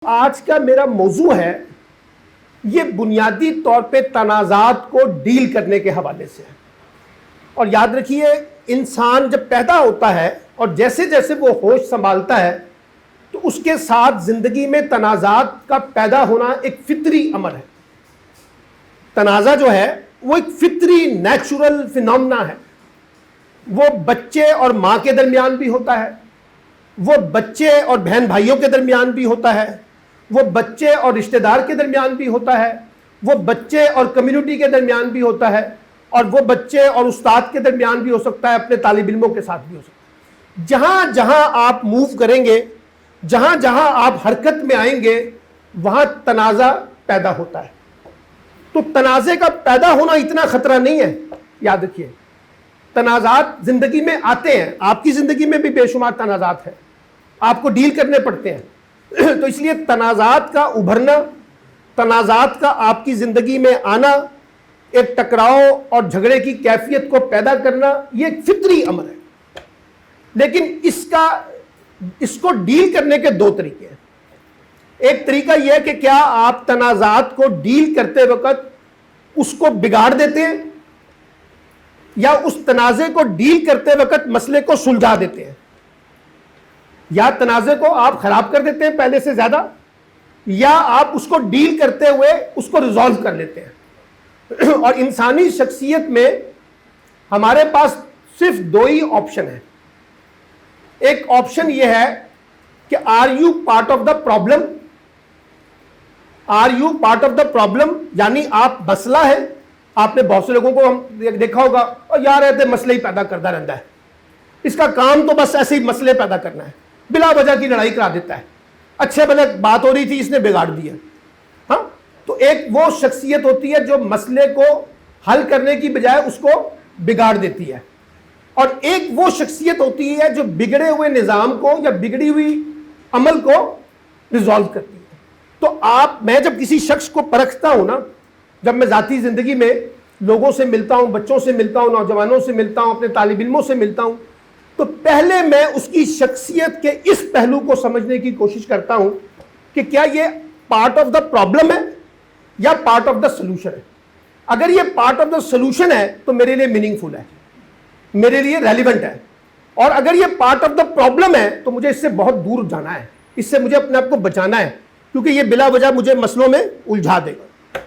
آج کا میرا موضوع ہے یہ بنیادی طور پہ تنازعات کو ڈیل کرنے کے حوالے سے ہے۔ اور یاد رکھیے انسان جب پیدا ہوتا ہے اور جیسے جیسے وہ ہوش سنبھالتا ہے تو اس کے ساتھ زندگی میں تنازعات کا پیدا ہونا ایک فطری امر ہے۔ تنازع جو ہے وہ ایک فطری نیچرل فینومنا ہے۔ وہ بچے اور ماں کے درمیان بھی ہوتا ہے، وہ بچے اور بہن بھائیوں کے درمیان بھی ہوتا ہے، وہ بچے اور رشتہ دار کے درمیان بھی ہوتا ہے، وہ بچے اور کمیونٹی کے درمیان بھی ہوتا ہے، اور وہ بچے اور استاد کے درمیان بھی ہو سکتا ہے، اپنے طالب علموں کے ساتھ بھی ہو سکتا ہے۔ جہاں جہاں آپ موو کریں گے، جہاں جہاں آپ حرکت میں آئیں گے، وہاں تنازع پیدا ہوتا ہے۔ تو تنازع کا پیدا ہونا اتنا خطرہ نہیں ہے، یاد رکھیے۔ تنازعات زندگی میں آتے ہیں، آپ کی زندگی میں بھی بے شمار تنازعات ہیں، آپ کو ڈیل کرنے پڑتے ہیں۔ تو اس لیے تنازعات کا ابھرنا، تنازعات کا آپ کی زندگی میں آنا، ایک ٹکراؤ اور جھگڑے کی کیفیت کو پیدا کرنا، یہ ایک فطری امر ہے۔ لیکن اس کو ڈیل کرنے کے دو طریقے ہیں۔ ایک طریقہ یہ ہے کہ کیا آپ تنازعات کو ڈیل کرتے وقت اس کو بگاڑ دیتے ہیں، یا اس تنازع کو ڈیل کرتے وقت مسئلے کو سلجھا دیتے ہیں۔ یا تنازع کو آپ خراب کر دیتے ہیں پہلے سے زیادہ، یا آپ اس کو ڈیل کرتے ہوئے اس کو ریزالو کر لیتے ہیں۔ اور انسانی شخصیت میں ہمارے پاس صرف دو ہی آپشن ہیں۔ ایک آپشن یہ ہے کہ are you part of the problem, are you part of the problem, یعنی آپ مسئلہ ہے۔ آپ نے بہت سے لوگوں کو ہم دیکھا ہوگا، اور یار رہتے مسئلے ہی پیدا کرتا رہتا ہے، اس کا کام تو بس ایسے ہی مسئلے پیدا کرنا ہے، بلا وجہ کی لڑائی کرا دیتا ہے، اچھے بھلے بات ہو رہی تھی اس نے بگاڑ دیا۔ ہاں، تو ایک وہ شخصیت ہوتی ہے جو مسئلے کو حل کرنے کی بجائے اس کو بگاڑ دیتی ہے، اور ایک وہ شخصیت ہوتی ہے جو بگڑے ہوئے نظام کو یا بگڑی ہوئی عمل کو ریزالو کرتی ہے۔ تو میں جب کسی شخص کو پرکھتا ہوں نا، جب میں ذاتی زندگی میں لوگوں سے ملتا ہوں، بچوں سے ملتا ہوں، نوجوانوں سے ملتا ہوں، اپنے طالب علموں سے ملتا ہوں، تو پہلے میں اس کی شخصیت کے اس پہلو کو سمجھنے کی کوشش کرتا ہوں کہ کیا یہ پارٹ آف دا پرابلم ہے یا پارٹ آف دا سولوشن ہے۔ اگر یہ پارٹ آف دا سولوشن ہے تو میرے لیے میننگ فل ہے، میرے لیے ریلیونٹ ہے، اور اگر یہ پارٹ آف دا پرابلم ہے تو مجھے اس سے بہت دور جانا ہے، اس سے مجھے اپنے آپ کو بچانا ہے، کیونکہ یہ بلا وجہ مجھے مسئلوں میں الجھا دے گا۔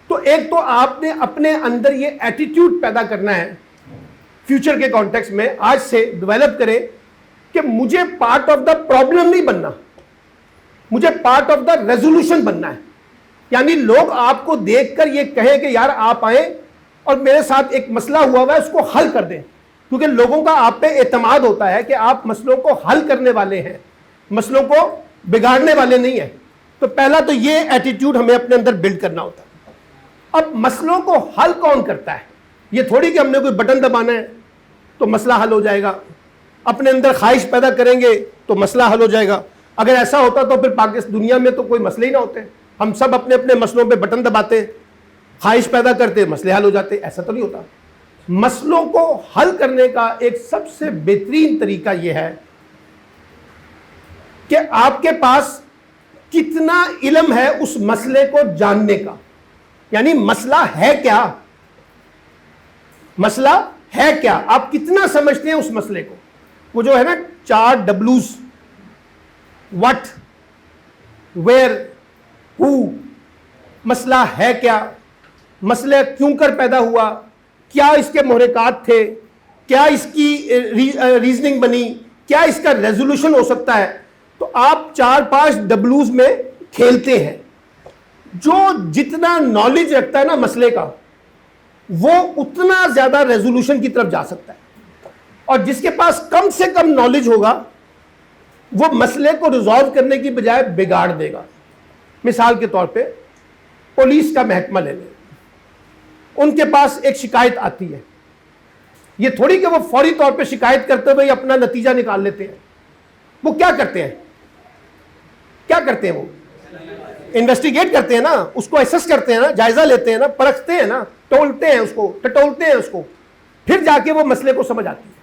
تو ایک تو آپ نے اپنے اندر یہ ایٹیٹیوڈ پیدا کرنا ہے، فیوچر کے کانٹیکسٹ میں آج سے ڈیولپ کریں کہ مجھے پارٹ آف دا پرابلم نہیں بننا، مجھے پارٹ آف دا ریزولوشن بننا ہے۔ یعنی لوگ آپ کو دیکھ کر یہ کہیں کہ یار آپ آئیں اور میرے ساتھ ایک مسئلہ ہوا ہے اس کو حل کر دیں، کیونکہ لوگوں کا آپ پہ اعتماد ہوتا ہے کہ آپ مسئلوں کو حل کرنے والے ہیں، مسئلوں کو بگاڑنے والے نہیں ہیں۔ تو پہلا تو یہ ایٹیٹیوڈ ہمیں اپنے اندر بلڈ کرنا ہوتا ہے۔ اب مسئلوں کو حل کون کرتا ہے؟ یہ تھوڑی کہ ہم نے کوئی بٹن دبانا ہے تو مسئلہ حل ہو جائے گا، اپنے اندر خواہش پیدا کریں گے تو مسئلہ حل ہو جائے گا۔ اگر ایسا ہوتا تو پھر پاکستان دنیا میں تو کوئی مسئلے ہی نہ ہوتے، ہم سب اپنے اپنے مسئلوں پہ بٹن دباتے، خواہش پیدا کرتے، مسئلے حل ہو جاتے۔ ایسا تو نہیں ہوتا۔ مسئلوں کو حل کرنے کا ایک سب سے بہترین طریقہ یہ ہے کہ آپ کے پاس کتنا علم ہے اس مسئلے کو جاننے کا، یعنی مسئلہ ہے کیا، مسئلہ ہے کیا، آپ کتنا سمجھتے ہیں اس مسئلے کو۔ وہ جو ہے نا 4 ڈبلوز، وٹ، ویئر، ہو، مسئلہ ہے کیا، مسئلہ کیوں کر پیدا ہوا، کیا اس کے محرکات تھے، کیا اس کی ریزننگ بنی، کیا اس کا ریزولوشن ہو سکتا ہے۔ تو آپ 4-5 ڈبلوز میں کھیلتے ہیں۔ جو جتنا نالج رکھتا ہے نا مسئلے کا، وہ اتنا زیادہ ریزولوشن کی طرف جا سکتا ہے، اور جس کے پاس کم سے کم نالج ہوگا وہ مسئلے کو ریزالو کرنے کی بجائے بگاڑ دے گا۔ مثال کے طور پہ پولیس کا محکمہ لے لیں، ان کے پاس ایک شکایت آتی ہے، یہ تھوڑی کہ وہ فوری طور پہ شکایت کرتے ہوئے اپنا نتیجہ نکال لیتے ہیں۔ وہ کیا کرتے ہیں؟ کیا کرتے ہیں؟ وہ انویسٹیگیٹ کرتے ہیں نا، اس کو ایسس کرتے ہیں نا، جائزہ لیتے ہیں نا، پرکھتے ہیں نا، ٹولتے ہیں اس کو، ٹٹولتے ہیں اس کو، پھر جا کے وہ مسئلے کو سمجھ آتی ہے۔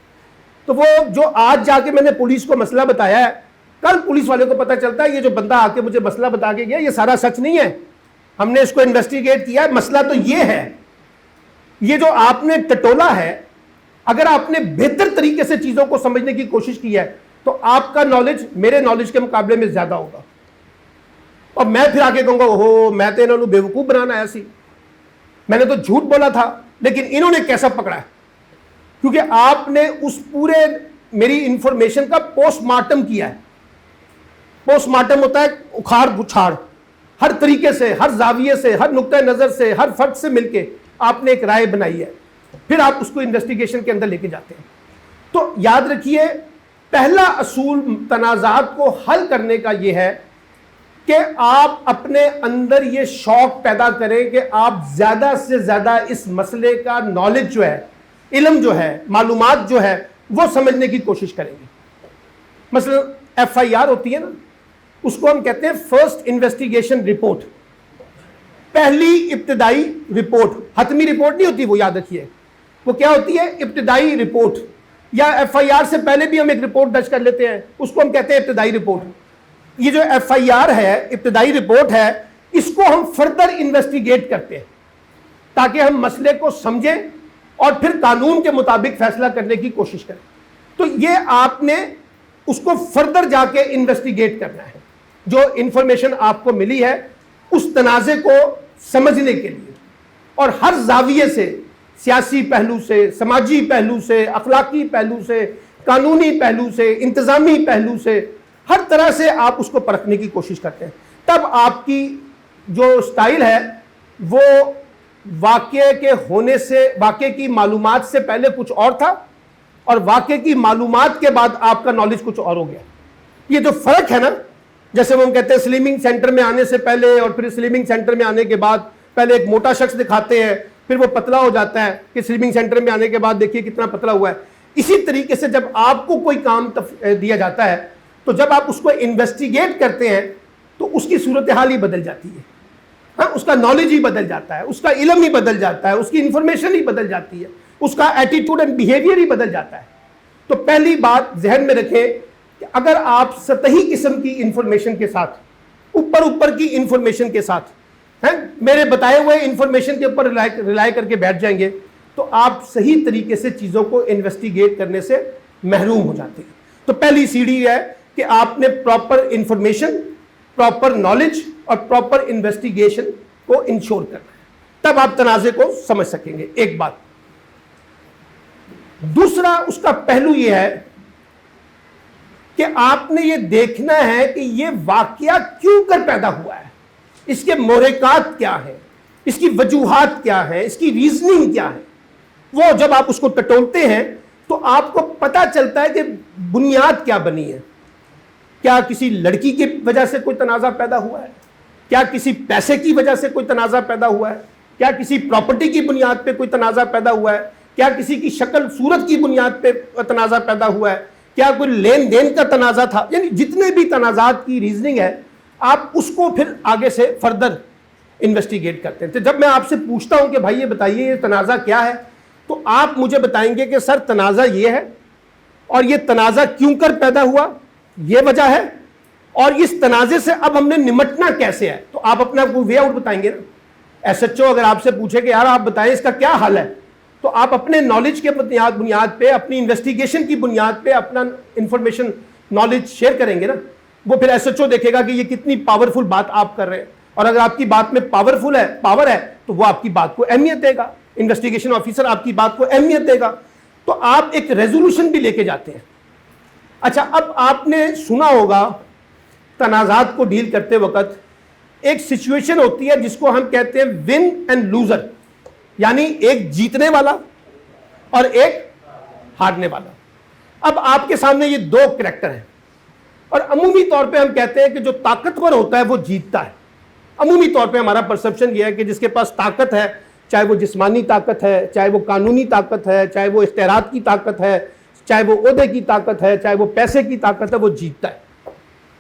تو وہ جو آج جا کے میں نے پولیس کو مسئلہ بتایا ہے، کل پولیس والے کو پتہ چلتا ہے یہ جو بندہ آ کے مجھے مسئلہ بتا کے گیا یہ سارا سچ نہیں ہے, ہم نے اس کو انویسٹیگیٹ کیا ہے, مسئلہ تو یہ ہے. یہ جو آپ نے ٹٹولا ہے, اگر آپ نے بہتر طریقے سے چیزوں کو سمجھنے کی کوشش کی ہے تو آپ کا نالج میرے نالج کے مقابلے میں زیادہ ہوگا. اور میں پھر آگے کہوں گا اوہو میں تو انہوں نے بیوقوف بنانا ہے, ایسی میں نے تو جھوٹ بولا تھا, لیکن انہوں نے کیسا پکڑا ہے, کیونکہ آپ نے اس پورے میری انفارمیشن کا پوسٹ مارٹم کیا ہے. پوسٹ مارٹم ہوتا ہے اکھاڑ بچھاڑ, ہر طریقے سے, ہر زاویے سے, ہر نقطہ نظر سے, ہر فرد سے مل کے آپ نے ایک رائے بنائی ہے, پھر آپ اس کو انویسٹیگیشن کے اندر لے کے جاتے ہیں. تو یاد رکھیے پہلا اصول تنازعات کو حل کرنے کا یہ ہے کہ آپ اپنے اندر یہ شوق پیدا کریں کہ آپ زیادہ سے زیادہ اس مسئلے کا نالج جو ہے, علم جو ہے, معلومات جو ہے وہ سمجھنے کی کوشش کریں گے. مثلا FIR ہوتی ہے نا, اس کو ہم کہتے ہیں فرسٹ انویسٹیگیشن رپورٹ, پہلی ابتدائی رپورٹ. حتمی رپورٹ نہیں ہوتی وہ, یاد رکھیے وہ کیا ہوتی ہے, ابتدائی رپورٹ. یا FIR سے پہلے بھی ہم ایک رپورٹ درج کر لیتے ہیں, اس کو ہم کہتے ہیں ابتدائی رپورٹ. یہ جو FIR ہے, ابتدائی رپورٹ ہے, اس کو ہم فردر انویسٹیگیٹ کرتے ہیں تاکہ ہم مسئلے کو سمجھیں اور پھر قانون کے مطابق فیصلہ کرنے کی کوشش کریں. تو یہ آپ نے اس کو فردر جا کے انویسٹیگیٹ کرنا ہے, جو انفارمیشن آپ کو ملی ہے اس تنازع کو سمجھنے کے لیے, اور ہر زاویے سے, سیاسی پہلو سے, سماجی پہلو سے, اخلاقی پہلو سے, قانونی پہلو سے, انتظامی پہلو سے, ہر طرح سے آپ اس کو پرکھنے کی کوشش کرتے ہیں. تب آپ کی جو سٹائل ہے وہ واقعے کے ہونے سے, واقعے کی معلومات سے پہلے کچھ اور تھا, اور واقعے کی معلومات کے بعد آپ کا نالج کچھ اور ہو گیا. یہ جو فرق ہے نا, جیسے وہ ہم کہتے ہیں سلیمنگ سینٹر میں آنے سے پہلے اور پھر سلیمنگ سینٹر میں آنے کے بعد, پہلے ایک موٹا شخص دکھاتے ہیں پھر وہ پتلا ہو جاتا ہے کہ سلیمنگ سینٹر میں آنے کے بعد دیکھیے کتنا پتلا ہوا ہے. اسی طریقے سے جب آپ کو کوئی کام دیا جاتا ہے تو جب آپ اس کو انویسٹیگیٹ کرتے ہیں تو اس کی صورتحال ہی بدل جاتی ہے, ہاں اس کا نالج ہی بدل جاتا ہے, اس کا علم ہی بدل جاتا ہے, اس کی انفارمیشن ہی بدل جاتی ہے, اس کا ایٹیٹیوڈ اینڈ بیہیویئر ہی بدل جاتا ہے. تو پہلی بات ذہن میں رکھیں کہ اگر آپ سطحی قسم کی انفارمیشن کے ساتھ, اوپر کی انفارمیشن کے ساتھ, میرے بتائے ہوئے انفارمیشن کے اوپر ریلائی کر کے بیٹھ جائیں گے تو آپ صحیح طریقے سے چیزوں کو انویسٹیگیٹ کرنے سے محروم ہو جاتے ہیں. تو پہلی سیڑھی ہے کہ آپ نے پراپر انفارمیشن, پراپر نالج اور پراپر انویسٹیگیشن کو انشور کرنا ہے, تب آپ تنازع کو سمجھ سکیں گے. ایک بات. دوسرا اس کا پہلو یہ ہے کہ آپ نے یہ دیکھنا ہے کہ یہ واقعہ کیوں کر پیدا ہوا ہے, اس کے محرکات کیا ہیں, اس کی وجوہات کیا ہیں, اس کی ریزننگ کیا ہے. وہ جب آپ اس کو ٹٹولتے ہیں تو آپ کو پتا چلتا ہے کہ بنیاد کیا بنی ہے. کیا کسی لڑکی کی وجہ سے کوئی تنازع پیدا ہوا ہے, کیا کسی پیسے کی وجہ سے کوئی تنازع پیدا ہوا ہے, کیا کسی پراپرٹی کی بنیاد پہ کوئی تنازع پیدا ہوا ہے, کیا کسی کی شکل صورت کی بنیاد پہ تنازع پیدا ہوا ہے, کیا کوئی لین دین کا تنازع تھا. یعنی جتنے بھی تنازعات کی ریزننگ ہے آپ اس کو پھر آگے سے فردر انویسٹیگیٹ کرتے ہیں. تو جب میں آپ سے پوچھتا ہوں کہ بھائی یہ بتائیے یہ تنازع کیا ہے, تو آپ مجھے بتائیں گے کہ سر تنازع یہ ہے, اور یہ تنازع کیوں کر پیدا ہوا, یہ وجہ ہے, اور اس تنازع سے اب ہم نے نمٹنا کیسے ہے. تو آپ اپنا کوئی وے آؤٹ بتائیں گے نا. SHO اگر آپ سے پوچھے کہ یار آپ بتائیں اس کا کیا حل ہے, تو آپ اپنے نالج کے بنیاد پہ, اپنی انویسٹیگیشن کی بنیاد پہ اپنا انفارمیشن نالج شیئر کریں گے نا. وہ پھر SHO دیکھے گا کہ یہ کتنی پاورفل بات آپ کر رہے ہیں, اور اگر آپ کی بات میں پاور ہے تو وہ آپ کی بات کو اہمیت دے گا, انویسٹیگیشن آفیسر آپ کی بات کو اہمیت دے گا, تو آپ ایک ریزولوشن بھی لے کے جاتے ہیں. اچھا, اب آپ نے سنا ہوگا تنازعات کو ڈیل کرتے وقت ایک سچویشن ہوتی ہے جس کو ہم کہتے ہیں ون اینڈ لوزر, یعنی ایک جیتنے والا اور ایک ہارنے والا. اب آپ کے سامنے یہ دو کریکٹر ہیں, اور عمومی طور پہ ہم کہتے ہیں کہ جو طاقتور ہوتا ہے وہ جیتتا ہے. عمومی طور پہ ہمارا پرسپشن یہ ہے کہ جس کے پاس طاقت ہے, چاہے وہ جسمانی طاقت ہے, چاہے وہ قانونی طاقت ہے, چاہے وہ اختیارات کی طاقت ہے, چاہے وہ عہدے کی طاقت ہے, چاہے وہ پیسے کی طاقت ہے, وہ جیتتا ہے.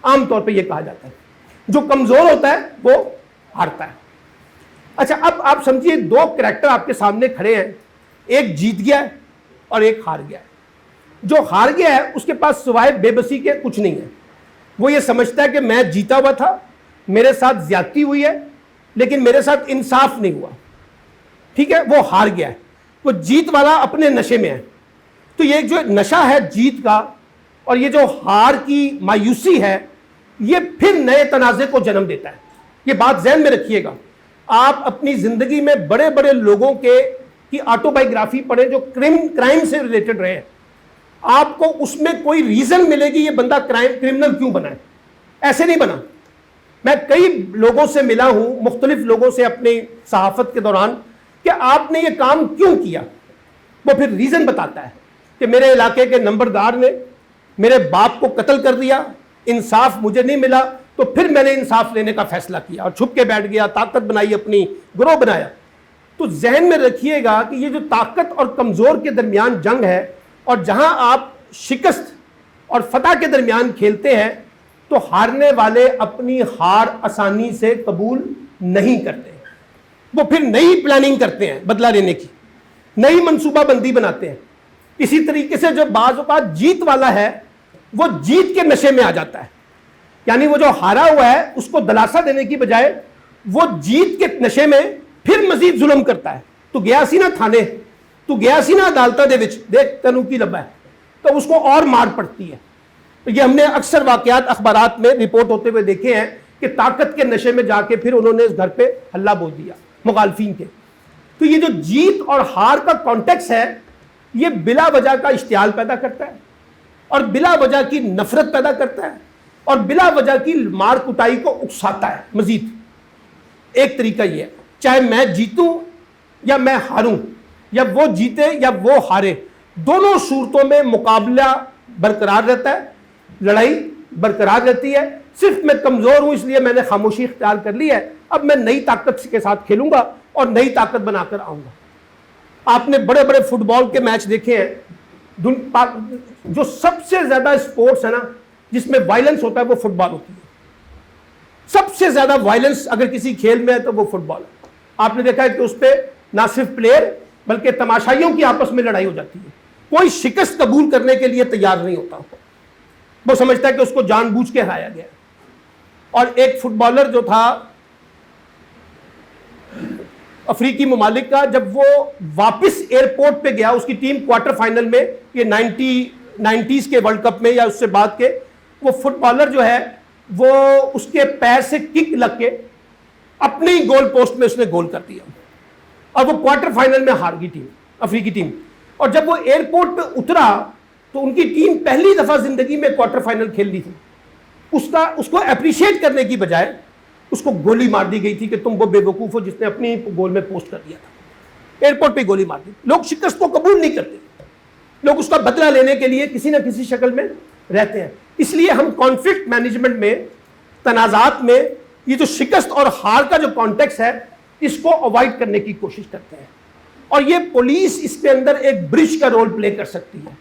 عام طور پہ یہ کہا جاتا ہے. جو کمزور ہوتا ہے وہ ہارتا ہے. اچھا, اب آپ سمجھیے دو کریکٹر آپ کے سامنے کھڑے ہیں, ایک جیت گیا ہے اور ایک ہار گیا ہے. جو ہار گیا ہے اس کے پاس سوائے بے بسی کے کچھ نہیں ہے. وہ یہ سمجھتا ہے کہ میں جیتا ہوا تھا, میرے ساتھ زیادتی ہوئی ہے, لیکن میرے ساتھ انصاف نہیں ہوا, ٹھیک ہے, وہ ہار گیا ہے, وہ جیت والا اپنے نشے میں ہے. تو یہ جو نشہ ہے جیت کا اور یہ جو ہار کی مایوسی ہے, یہ پھر نئے تنازع کو جنم دیتا ہے. یہ بات ذہن میں رکھیے گا. آپ اپنی زندگی میں بڑے بڑے لوگوں کی آٹو بایوگرافی پڑھیں جو کرائم سے ریلیٹڈ رہے ہیں, آپ کو اس میں کوئی ریزن ملے گی یہ بندہ کرمنل کیوں بنا ہے. ایسے نہیں بنا. میں کئی لوگوں سے ملا ہوں, مختلف لوگوں سے اپنی صحافت کے دوران, کہ آپ نے یہ کام کیوں کیا. وہ پھر ریزن بتاتا ہے کہ میرے علاقے کے نمبردار نے میرے باپ کو قتل کر دیا, انصاف مجھے نہیں ملا, تو پھر میں نے انصاف لینے کا فیصلہ کیا اور چھپ کے بیٹھ گیا, طاقت بنائی, اپنی گروہ بنایا. تو ذہن میں رکھیے گا کہ یہ جو طاقت اور کمزور کے درمیان جنگ ہے, اور جہاں آپ شکست اور فتح کے درمیان کھیلتے ہیں, تو ہارنے والے اپنی ہار آسانی سے قبول نہیں کرتے. وہ پھر نئی پلاننگ کرتے ہیں بدلہ لینے کی, نئی منصوبہ بندی بناتے ہیں. اسی طریقے سے جو بعض اوقات جیت والا ہے وہ جیت کے نشے میں آ جاتا ہے, یعنی وہ جو ہارا ہوا ہے اس کو دلاسا دینے کی بجائے وہ جیت کے نشے میں پھر مزید ظلم کرتا ہے. تو گیا سی نا تھانے, تو گیا سی نا عدالتاں دے وچ, دیکھ تینوں کی لبا ہے, تو اس کو اور مار پڑتی ہے. یہ ہم نے اکثر واقعات اخبارات میں رپورٹ ہوتے ہوئے دیکھے ہیں کہ طاقت کے نشے میں جا کے پھر انہوں نے اس گھر پہ ہلہ بول دیا مخالفین کے. تو یہ جو جیت اور ہار کا کانٹیکس ہے, یہ بلا وجہ کا اشتعال پیدا کرتا ہے, اور بلا وجہ کی نفرت پیدا کرتا ہے, اور بلا وجہ کی مار کٹائی کو اکساتا ہے مزید. ایک طریقہ یہ ہے, چاہے میں جیتوں یا میں ہاروں, یا وہ جیتے یا وہ ہارے, دونوں صورتوں میں مقابلہ برقرار رہتا ہے, لڑائی برقرار رہتی ہے. صرف میں کمزور ہوں اس لیے میں نے خاموشی اختیار کر لی ہے, اب میں نئی طاقت کے ساتھ کھیلوں گا اور نئی طاقت بنا کر آؤں گا. آپ نے بڑے بڑے فٹ بال کے میچ دیکھے ہیں, جو سب سے زیادہ اسپورٹس ہے نا جس میں وائلنس ہوتا ہے وہ فٹ بال ہوتی ہے. سب سے زیادہ وائلنس اگر کسی کھیل میں ہے تو وہ فٹ بال ہے. آپ نے دیکھا ہے کہ اس پہ نہ صرف پلیئر بلکہ تماشائیوں کی آپس میں لڑائی ہو جاتی ہے. کوئی شکست قبول کرنے کے لیے تیار نہیں ہوتا, وہ سمجھتا ہے کہ اس کو جان بوجھ کے ہرایا گیا. اور ایک فٹ بالر جو تھا افریقی ممالک کا, جب وہ واپس ایئرپورٹ پہ گیا, اس کی ٹیم کوارٹر فائنل میں, یہ 90s کے ورلڈ کپ میں یا اس سے بعد کے, وہ فٹ بالر جو ہے وہ اس کے پیر سے کک لگ کے اپنے ہی گول پوسٹ میں اس نے گول کر دیا, اور وہ کوارٹر فائنل میں ہار گئی ٹیم, افریقی ٹیم. اور جب وہ ایئرپورٹ پہ اترا تو ان کی ٹیم پہلی دفعہ زندگی میں کوارٹر فائنل کھیل لی تھی. اس کو اپریشیٹ کرنے کی بجائے اس کو گولی مار دی گئی تھی کہ تم وہ بے وقوف ہو جس نے اپنی گول میں پوسٹ کر دیا تھا. ایئرپورٹ پہ گولی مار دی. لوگ شکست کو قبول نہیں کرتے, لوگ اس کا بدلہ لینے کے لیے کسی نہ کسی شکل میں رہتے ہیں. اس لیے ہم کانفلکٹ مینجمنٹ میں, تنازعات میں, یہ جو شکست اور ہار کا جو کانٹیکس ہے اس کو اوائڈ کرنے کی کوشش کرتے ہیں. اور یہ پولیس اس کے اندر ایک برج کا رول پلے کر سکتی ہے.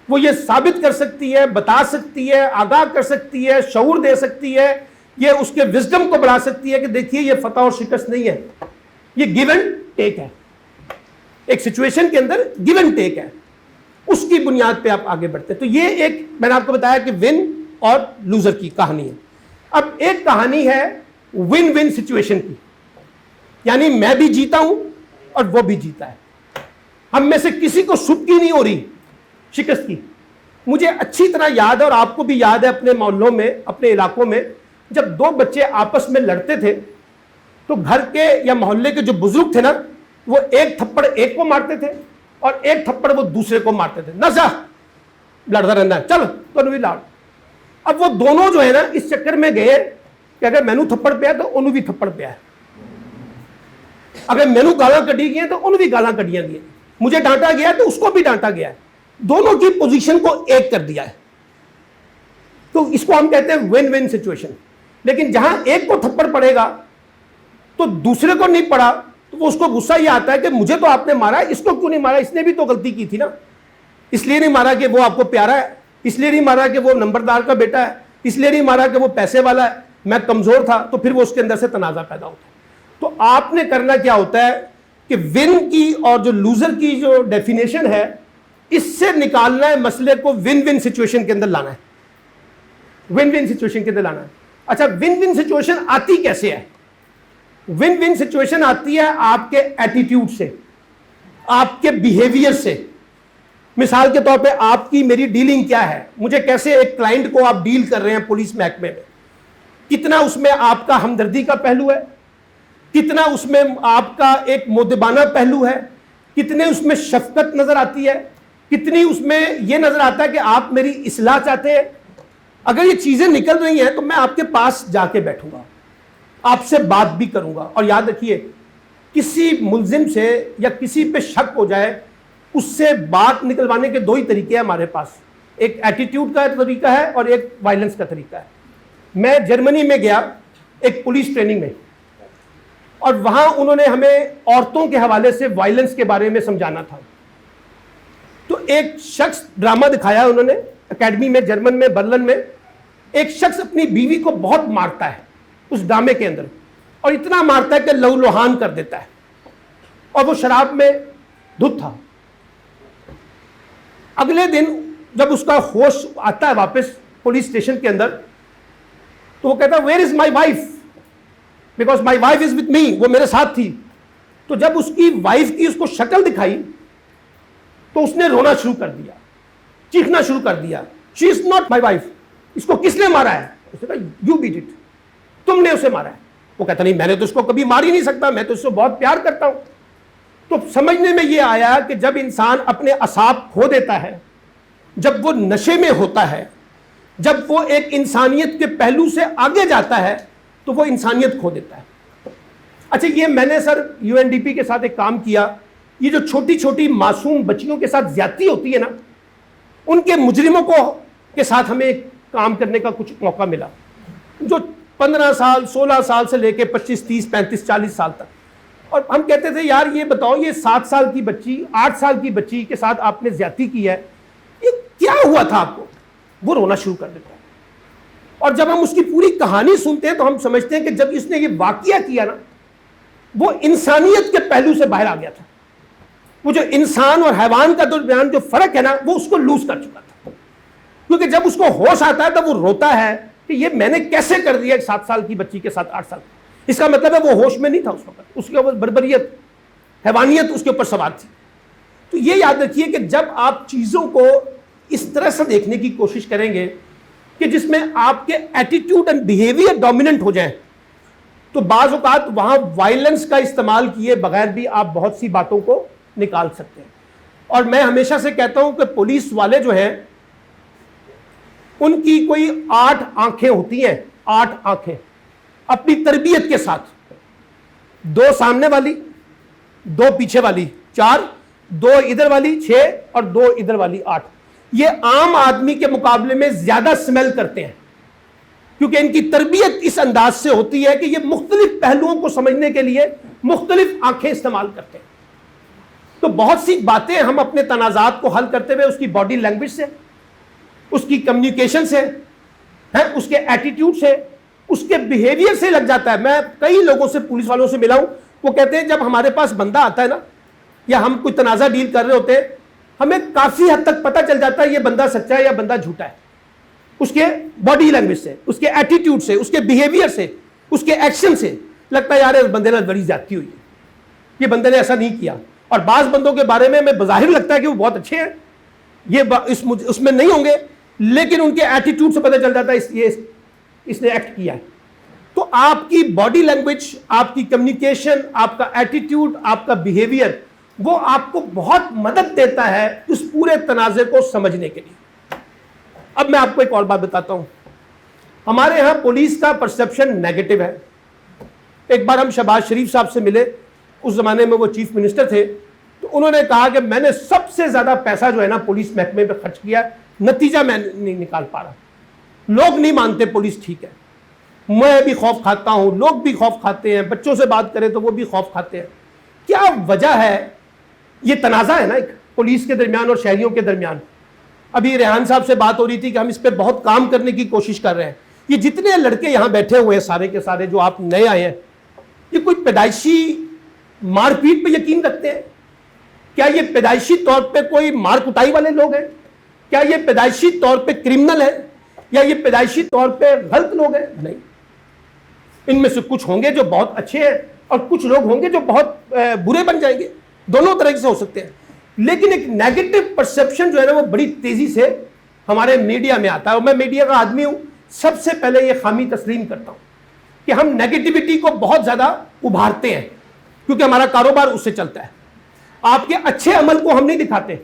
وہ یہ ثابت کر سکتی ہے, بتا سکتی ہے, آگاہ کر سکتی ہے, شعور دے سکتی ہے, یہ اس کے وزڈم کو بڑھا سکتی ہے کہ دیکھیے یہ فتح اور شکست نہیں ہے, یہ گیو اینڈ ٹیک ہے. ایک سچویشن کے اندر گیو اینڈ ٹیک ہے, اس کی بنیاد پہ آپ آگے بڑھتے ہیں. تو یہ ایک میں نے آپ کو بتایا کہ ون اور لوزر کی کہانی ہے. اب ایک کہانی ہے ون ون سچویشن کی, یعنی میں بھی جیتا ہوں اور وہ بھی جیتا ہے. ہم میں سے کسی کو سبکی نہیں ہو رہی شکست کی. مجھے اچھی طرح یاد ہے اور آپ کو بھی یاد ہے اپنے محلوں میں, اپنے علاقوں میں, جب دو بچے آپس میں لڑتے تھے تو گھر کے یا محلے کے جو بزرگ تھے نا, وہ ایک تھپڑ ایک کو مارتے تھے اور ایک تھپڑ وہ دوسرے کو مارتے تھے. نہ جا لڑتا رہنا ہے, چل تو بھی لڑ. اب وہ دونوں جو ہے نا اس چکر میں گئے کہ اگر مینو تھپڑ پیا تو انہوں بھی تھپڑ پیا ہے, اگر مینو گالاں کٹی گئی تو انہوں بھی گالاں کٹیاں گئی, مجھے ڈانٹا گیا تو اس کو بھی ڈانٹا گیا ہے. دونوں کی پوزیشن کو ایک کر دیا ہے. تو اس کو ہم کہتے ہیں ون ون سچویشن. لیکن جہاں ایک کو تھپڑ پڑے گا تو دوسرے کو نہیں پڑا تو وہ اس کو غصہ یہ آتا ہے کہ مجھے تو آپ نے مارا, اس کو کیوں نہیں مارا, اس نے بھی تو غلطی کی تھی نا. اس لیے نہیں مارا کہ وہ آپ کو پیارا ہے, اس لیے نہیں مارا کہ وہ نمبردار کا بیٹا ہے, اس لیے نہیں مارا کہ وہ پیسے والا ہے, میں کمزور تھا. تو پھر وہ اس کے اندر سے تنازع پیدا ہوتا ہے. تو آپ نے کرنا کیا ہوتا ہے کہ ون کی اور جو لوزر کی جو ڈیفینیشن ہے اس سے نکالنا ہے مسئلے کو ون ون سچویشن کے اندر لانا ہے. ون ون سچویشن کے اندر لانا ہے. اچھا ون ون سچویشن آتی کیسے ہے؟ ون ون سچویشن آتی ہے آپ کے ایٹیٹیوڈ سے, آپ کے بیہیویئر سے. مثال کے طور پہ آپ کی میری ڈیلنگ کیا ہے, مجھے کیسے ایک کلائنٹ کو آپ ڈیل کر رہے ہیں پولیس محکمے میں, کتنا اس میں آپ کا ہمدردی کا پہلو ہے, کتنا اس میں آپ کا ایک مؤدبانہ پہلو ہے, کتنے اس میں شفقت نظر آتی ہے, کتنی اس میں یہ نظر آتا ہے کہ آپ میری اصلاح چاہتے ہیں. اگر یہ چیزیں نکل رہی ہیں تو میں آپ کے پاس جا کے بیٹھوں گا, آپ سے بات بھی کروں گا. اور یاد رکھیے کسی ملزم سے یا کسی پہ شک ہو جائے اس سے بات نکلوانے کے دو ہی طریقے ہیں ہمارے پاس, ایک ایٹیٹیوڈ کا طریقہ ہے اور ایک وائلنس کا طریقہ ہے. میں جرمنی میں گیا ایک پولیس ٹریننگ میں, اور وہاں انہوں نے ہمیں عورتوں کے حوالے سے وائلنس کے بارے میں سمجھانا تھا. تو ایک شخص ڈرامہ دکھایا انہوں نے اکیڈمی میں, جرمن میں, برلن میں. ایک شخص اپنی بیوی کو بہت مارتا ہے اس ڈرامے کے اندر, اور اتنا مارتا ہے کہ لہو لہان کر دیتا ہے, اور وہ شراب میں دھت تھا. اگلے دن جب اس کا ہوش آتا ہے واپس پولیس اسٹیشن کے اندر, تو وہ کہتا ہے where is my wife, because my wife is with me, وہ میرے ساتھ تھی. تو جب اس کی وائف کی اس کو شکل دکھائی تو اس نے رونا شروع کر دیا, چیخنا شروع کر دیا, شی از ناٹ مائی وائف. اس کو کس نے مارا ہے؟ اس نے کہا یو ڈیڈ اٹ, تم نے اسے مارا ہے. وہ کہتا نہیں میں نے تو اس کو کبھی مار ہی نہیں سکتا, میں تو اس سے بہت پیار کرتا ہوں. تو سمجھنے میں یہ آیا کہ جب انسان اپنے اعصاب کھو دیتا ہے, جب وہ نشے میں ہوتا ہے, جب وہ ایک انسانیت کے پہلو سے آگے جاتا ہے تو وہ انسانیت کھو دیتا ہے. اچھا یہ میں نے sir U N D P کے ساتھ ایک کام کیا, یہ جو چھوٹی چھوٹی معصوم بچیوں کے ساتھ زیادتی ہوتی ہے نا, ان کے مجرموں کو کے ساتھ ہمیں ایک کام کرنے کا کچھ موقع ملا, جو 15 سال 16 سال سے لے کے 25 30 35 40 سال تک. اور ہم کہتے تھے یار یہ بتاؤ یہ 7 سال کی بچی 8 سال کی بچی کے ساتھ آپ نے زیادتی کی ہے, یہ کیا ہوا تھا آپ کو؟ وہ رونا شروع کر دیتا ہے. اور جب ہم اس کی پوری کہانی سنتے ہیں تو ہم سمجھتے ہیں کہ جب اس نے یہ واقعہ کیا نا, وہ انسانیت کے پہلو سے باہر آ گیا تھا. وہ جو انسان اور حیوان کا درمیان جو فرق ہے نا, وہ اس کو لوز کر چکا تھا. کیونکہ جب اس کو ہوش آتا ہے تب وہ روتا ہے کہ یہ میں نے کیسے کر دیا ایک 7 سال کی بچی کے ساتھ 8 سال. اس کا مطلب ہے وہ ہوش میں نہیں تھا اس وقت, اس کے اوپر بربریت حیوانیت اس کے اوپر سوار تھی. تو یہ یاد رکھیے کہ جب آپ چیزوں کو اس طرح سے دیکھنے کی کوشش کریں گے کہ جس میں آپ کے ایٹیٹیوڈ اینڈ بیہیویئر ڈومیننٹ ہو جائیں, تو بعض اوقات وہاں وائلنس کا استعمال کیے بغیر بھی آپ بہت سی باتوں کو نکال سکتے ہیں. اور میں ہمیشہ سے کہتا ہوں کہ پولیس والے جو ہیں ان کی کوئی 8 آنکھیں ہوتی ہیں, 8 آنکھیں اپنی تربیت کے ساتھ, 2 سامنے والی, 2 پیچھے والی 4, 2 ادھر والی 6 اور 2 ادھر والی 8. یہ عام آدمی کے مقابلے میں زیادہ سمیل کرتے ہیں کیونکہ ان کی تربیت اس انداز سے ہوتی ہے کہ یہ مختلف پہلوؤں کو سمجھنے کے لیے مختلف آنکھیں استعمال کرتے ہیں. تو بہت سی باتیں ہم اپنے تنازعات کو حل کرتے ہوئے اس کی باڈی لینگویج سے, اس کی کمیونیکیشن سے, اس کے ایٹیٹیوڈ سے, اس کے بیہیویئر سے لگ جاتا ہے. میں کئی لوگوں سے پولیس والوں سے ملا ہوں, وہ کہتے ہیں جب ہمارے پاس بندہ آتا ہے نا, یا ہم کوئی تنازع ڈیل کر رہے ہوتے ہیں, ہمیں کافی حد تک پتہ چل جاتا ہے یہ بندہ سچا ہے یا بندہ جھوٹا ہے. اس کے باڈی لینگویج سے, اس کے ایٹیٹیوڈ سے, اس کے بیہیویئر سے, اس کے ایکشن سے لگتا ہے یار اس بندے نے بڑی زیادتی ہوئی ہے, یہ بندے نے ایسا نہیں کیا. اور بعض بندوں کے بارے میں ہمیں بظاہر لگتا ہے کہ وہ بہت اچھے ہیں, یہ اس میں نہیں ہوں گے, لیکن ان کے ایٹیٹیوڈ سے پتہ چل جاتا ہے اس نے ایکٹ کیا ہے. تو آپ کی باڈی لینگویج, آپ کی کمیونیکیشن, آپ کا ایٹیٹیوڈ, آپ کا بیہیویئر, وہ آپ کو بہت مدد دیتا ہے اس پورے تنازع کو سمجھنے کے لیے. اب میں آپ کو ایک اور بات بتاتا ہوں. ہمارے ہاں پولیس کا پرسپشن نیگیٹو ہے. ایک بار ہم شہباز شریف صاحب سے ملے, اس زمانے میں وہ چیف منسٹر تھے, تو انہوں نے کہا کہ میں نے سب سے زیادہ پیسہ جو ہے نا پولیس محکمے پہ خرچ کیا, نتیجہ میں نہیں نکال پا رہا. لوگ نہیں مانتے پولیس ٹھیک ہے, میں بھی خوف کھاتا ہوں, لوگ بھی خوف کھاتے ہیں, بچوں سے بات کریں تو وہ بھی خوف کھاتے ہیں. کیا وجہ ہے؟ یہ تنازع ہے نا ایک پولیس کے درمیان اور شہریوں کے درمیان. ابھی ریحان صاحب سے بات ہو رہی تھی کہ ہم اس پہ بہت کام کرنے کی کوشش کر رہے ہیں. یہ جتنے لڑکے یہاں بیٹھے ہوئے ہیں سارے کے سارے جو آپ نئے آئے ہیں, یہ کوئی پیدائشی مار پیٹ پہ یقین رکھتے ہیں؟ کیا یہ پیدائشی طور پہ کوئی مار کٹائی والے لوگ ہیں؟ کیا یہ پیدائشی طور پہ کرمنل ہیں؟ یا یہ پیدائشی طور پہ غلط لوگ ہیں؟ نہیں، ان میں سے کچھ ہوں گے جو بہت اچھے ہیں اور کچھ لوگ ہوں گے جو بہت برے بن جائیں گے، دونوں طرح سے ہو سکتے ہیں. لیکن ایک نیگیٹو پرسیپشن جو ہے نا وہ بڑی تیزی سے ہمارے میڈیا میں آتا ہے، اور میں میڈیا کا آدمی ہوں، سب سے پہلے یہ خامی تسلیم کرتا ہوں کہ ہم نیگیٹیوٹی کو بہت زیادہ ابھارتے ہیں کیونکہ ہمارا کاروبار اس سے چلتا ہے. آپ کے اچھے عمل کو ہم نہیں دکھاتے.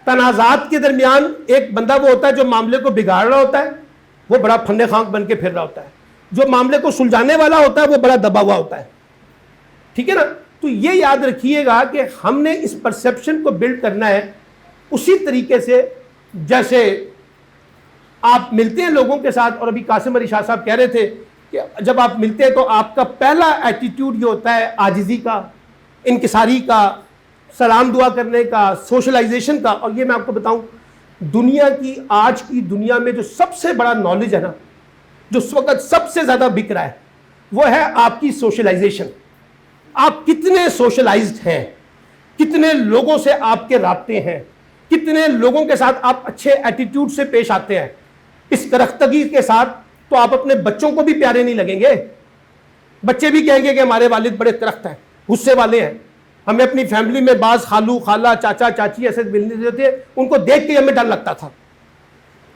تنازعات کے درمیان ایک بندہ وہ ہوتا ہے جو معاملے کو بگاڑ رہا ہوتا ہے، وہ بڑا پھندے خانک بن کے پھر رہا ہوتا ہے. جو معاملے کو سلجھانے والا ہوتا ہے وہ بڑا دبا ہوا ہوتا ہے. ٹھیک ہے نا؟ تو یہ یاد رکھیے گا کہ ہم نے اس پرسیپشن کو بلڈ کرنا ہے اسی طریقے سے جیسے آپ ملتے ہیں لوگوں کے ساتھ. اور ابھی قاسم علی شاہ صاحب کہہ رہے تھے کہ جب آپ ملتے ہیں تو آپ کا پہلا ایٹیٹیوڈ یہ ہوتا ہے عاجزی کا، انکساری کا، سلام دعا کرنے کا، سوشلائزیشن کا. اور یہ میں آپ کو بتاؤں، دنیا کی آج کی دنیا میں جو سب سے بڑا نالج ہے نا، جو اس وقت سب سے زیادہ بک رہا ہے، وہ ہے آپ کی سوشلائزیشن. آپ کتنے سوشلائزڈ ہیں، کتنے لوگوں سے آپ کے رابطے ہیں، کتنے لوگوں کے ساتھ آپ اچھے ایٹیٹیوڈ سے پیش آتے ہیں. اس کرختگی کے ساتھ تو آپ اپنے بچوں کو بھی پیارے نہیں لگیں گے. بچے بھی کہیں گے کہ ہمارے والد بڑے کرخت ہیں، غصے والے ہیں. ہمیں اپنی فیملی میں بعض خالو خالہ چاچا چاچی ایسے ملنے دیتے تھے، ان کو دیکھ کے ہمیں ڈر لگتا تھا،